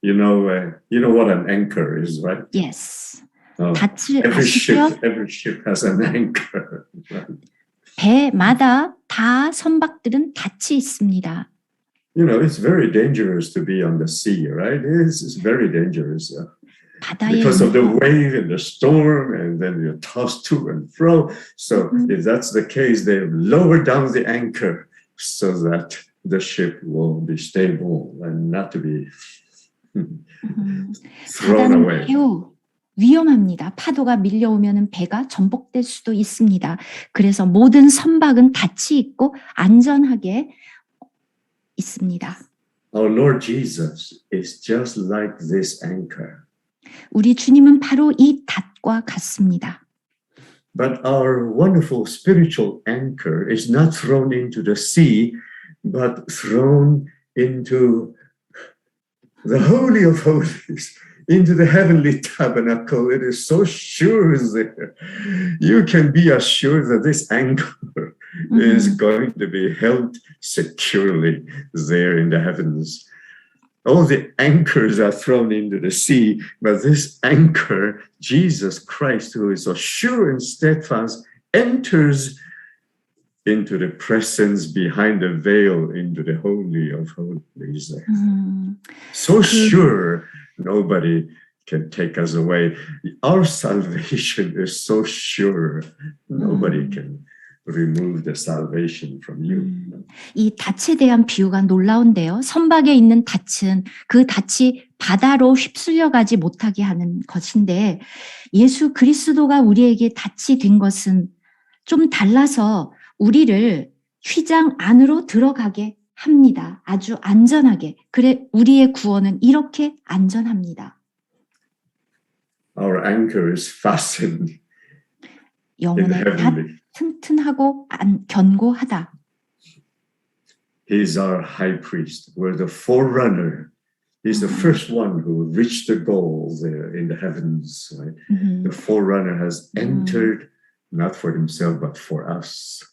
You know what an anchor is, right? Yes. Oh, 닻을 every 아시죠? ship has an anchor. 배마다 다 선박들은 닻이 있습니다. You know, it's very dangerous to be on the sea, right? It's very dangerous 바다에 because of the 있는 wave and the storm, and then you're tossed to and fro. So if that's the case, they lower down the anchor so that the ship will be stable and not to be thrown 바다는 away. 매우 위험합니다. 파도가 밀려오면 배가 전복될 수도 있습니다. 그래서 모든 선박은 닻이 있고 안전하게 있습니다. Our Lord Jesus is just like this anchor. 우리 주님은 바로 이 닷과 같습니다. But our wonderful spiritual anchor is not thrown into the sea, but thrown into the Holy of Holies, into the heavenly tabernacle. It is so sure there. You can be assured that this anchor is going to be held securely there in the heavens. All the anchors are thrown into the sea, but this anchor, Jesus Christ, who is so sure and steadfast, enters into the presence behind the veil, into the Holy of Holies. So sure, nobody can take us away. Our salvation is so sure, nobody can remove the salvation from you. 이 닻에 대한 비유가 놀라운데요. 선박에 있는 닻은 그 닻이 바다로 휩쓸려 가지 못하게 하는 것인데 예수 그리스도가 우리에게 닻이 된 것은 좀 달라서 우리를 휘장 안으로 들어가게 합니다. 아주 안전하게. 그래 우리의 구원은 이렇게 안전합니다. Our anchor is fastened in 영혼의 닷 heavenly. 튼튼하고 견고하다. He is our high priest. We're the forerunner. He's the first one who reached the goal there in the heavens. Right? The forerunner has entered not for himself but for us.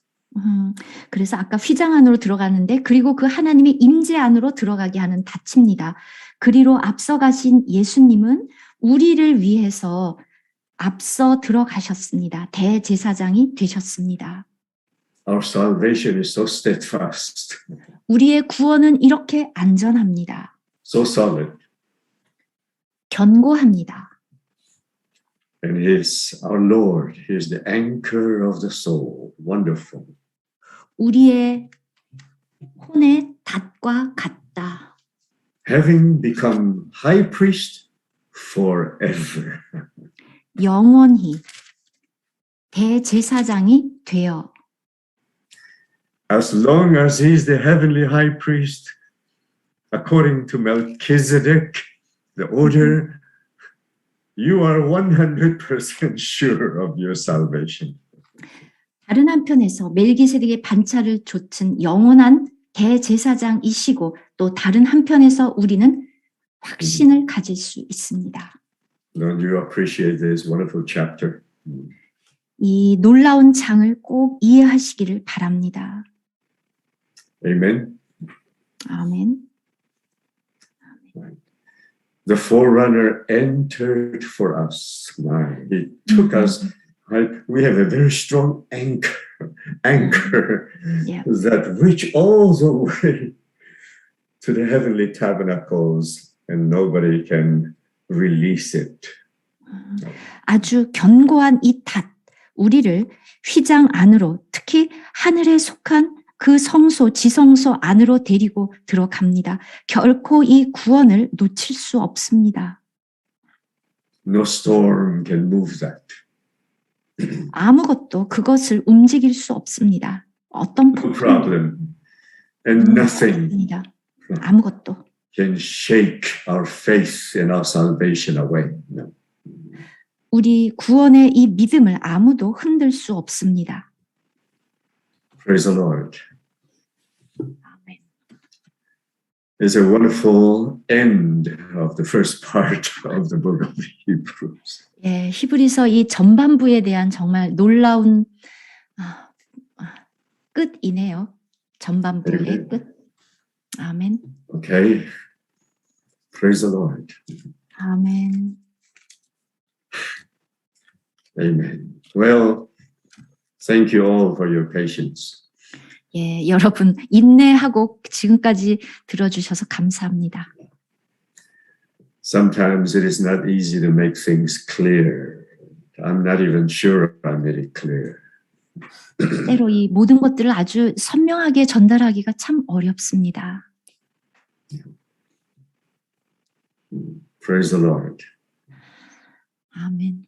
그래서 아까 휘장 안으로 들어가는데 그리고 그 하나님의 임재 안으로 들어가게 하는 닻입니다. 그리로 앞서가신 예수님은 우리를 위해서 앞서 들어가셨습니다. 대제사장이 되셨습니다. Our salvation is so steadfast, 우리의 구원은 이렇게 안전합니다. so solid, 견고합니다. and He is our Lord. He is the anchor of the soul. Wonderful. 우리의 혼의 닷과 같다. Having become high priest forever. 영원히 대제사장이 되어 As long as He is the heavenly high priest, according to Melchizedek, the order, you are 100% sure of your salvation. 다른 한편에서 멜기세덱의 반차를 좇은 영원한 대제사장이시고 또 다른 한편에서 우리는 확신을 가질 수 있습니다. Don't you appreciate this wonderful chapter? 이 놀라운 장을 꼭 이해하시기를 바랍니다. Amen. 아멘. The forerunner entered for us. He took us. Right? We have a very strong anchor Yeah. that reach all the way to the heavenly tabernacles and nobody can release it. 아주 견고한 이 닷, 우리를 휘장 안으로, 특히 하늘에 속한 그 성소, 지성소 안으로 데리고 들어갑니다. 결코 이 구원을 놓칠 수 없습니다. No storm can move that. 아무것도 그것을 움직일 수 없습니다. 어떤 No 폭풍도 problem. And nothing 없습니다. 아무것도. can shake our faith and our salvation away. No. 우리 구원의 이 믿음을 아무도 흔들 수 없습니다. Praise the Lord. 아멘. It's a wonderful end of the first part of the book of Hebrews. 예, 히브리서 이 전반부에 대한 정말 놀라운 끝이네요. 전반부의 아멘. 끝. 아멘. Okay. Praise the Lord. 아멘. Amen. Well, thank you all for your patience. 예, 여러분 인내하고 지금까지 들어주셔서 감사합니다. Sometimes it is not easy to make things clear. I'm not even sure I made it clear. 때로 이 모든 것들을 아주 선명하게 전달하기가 참 어렵습니다. Praise the Lord. 아멘.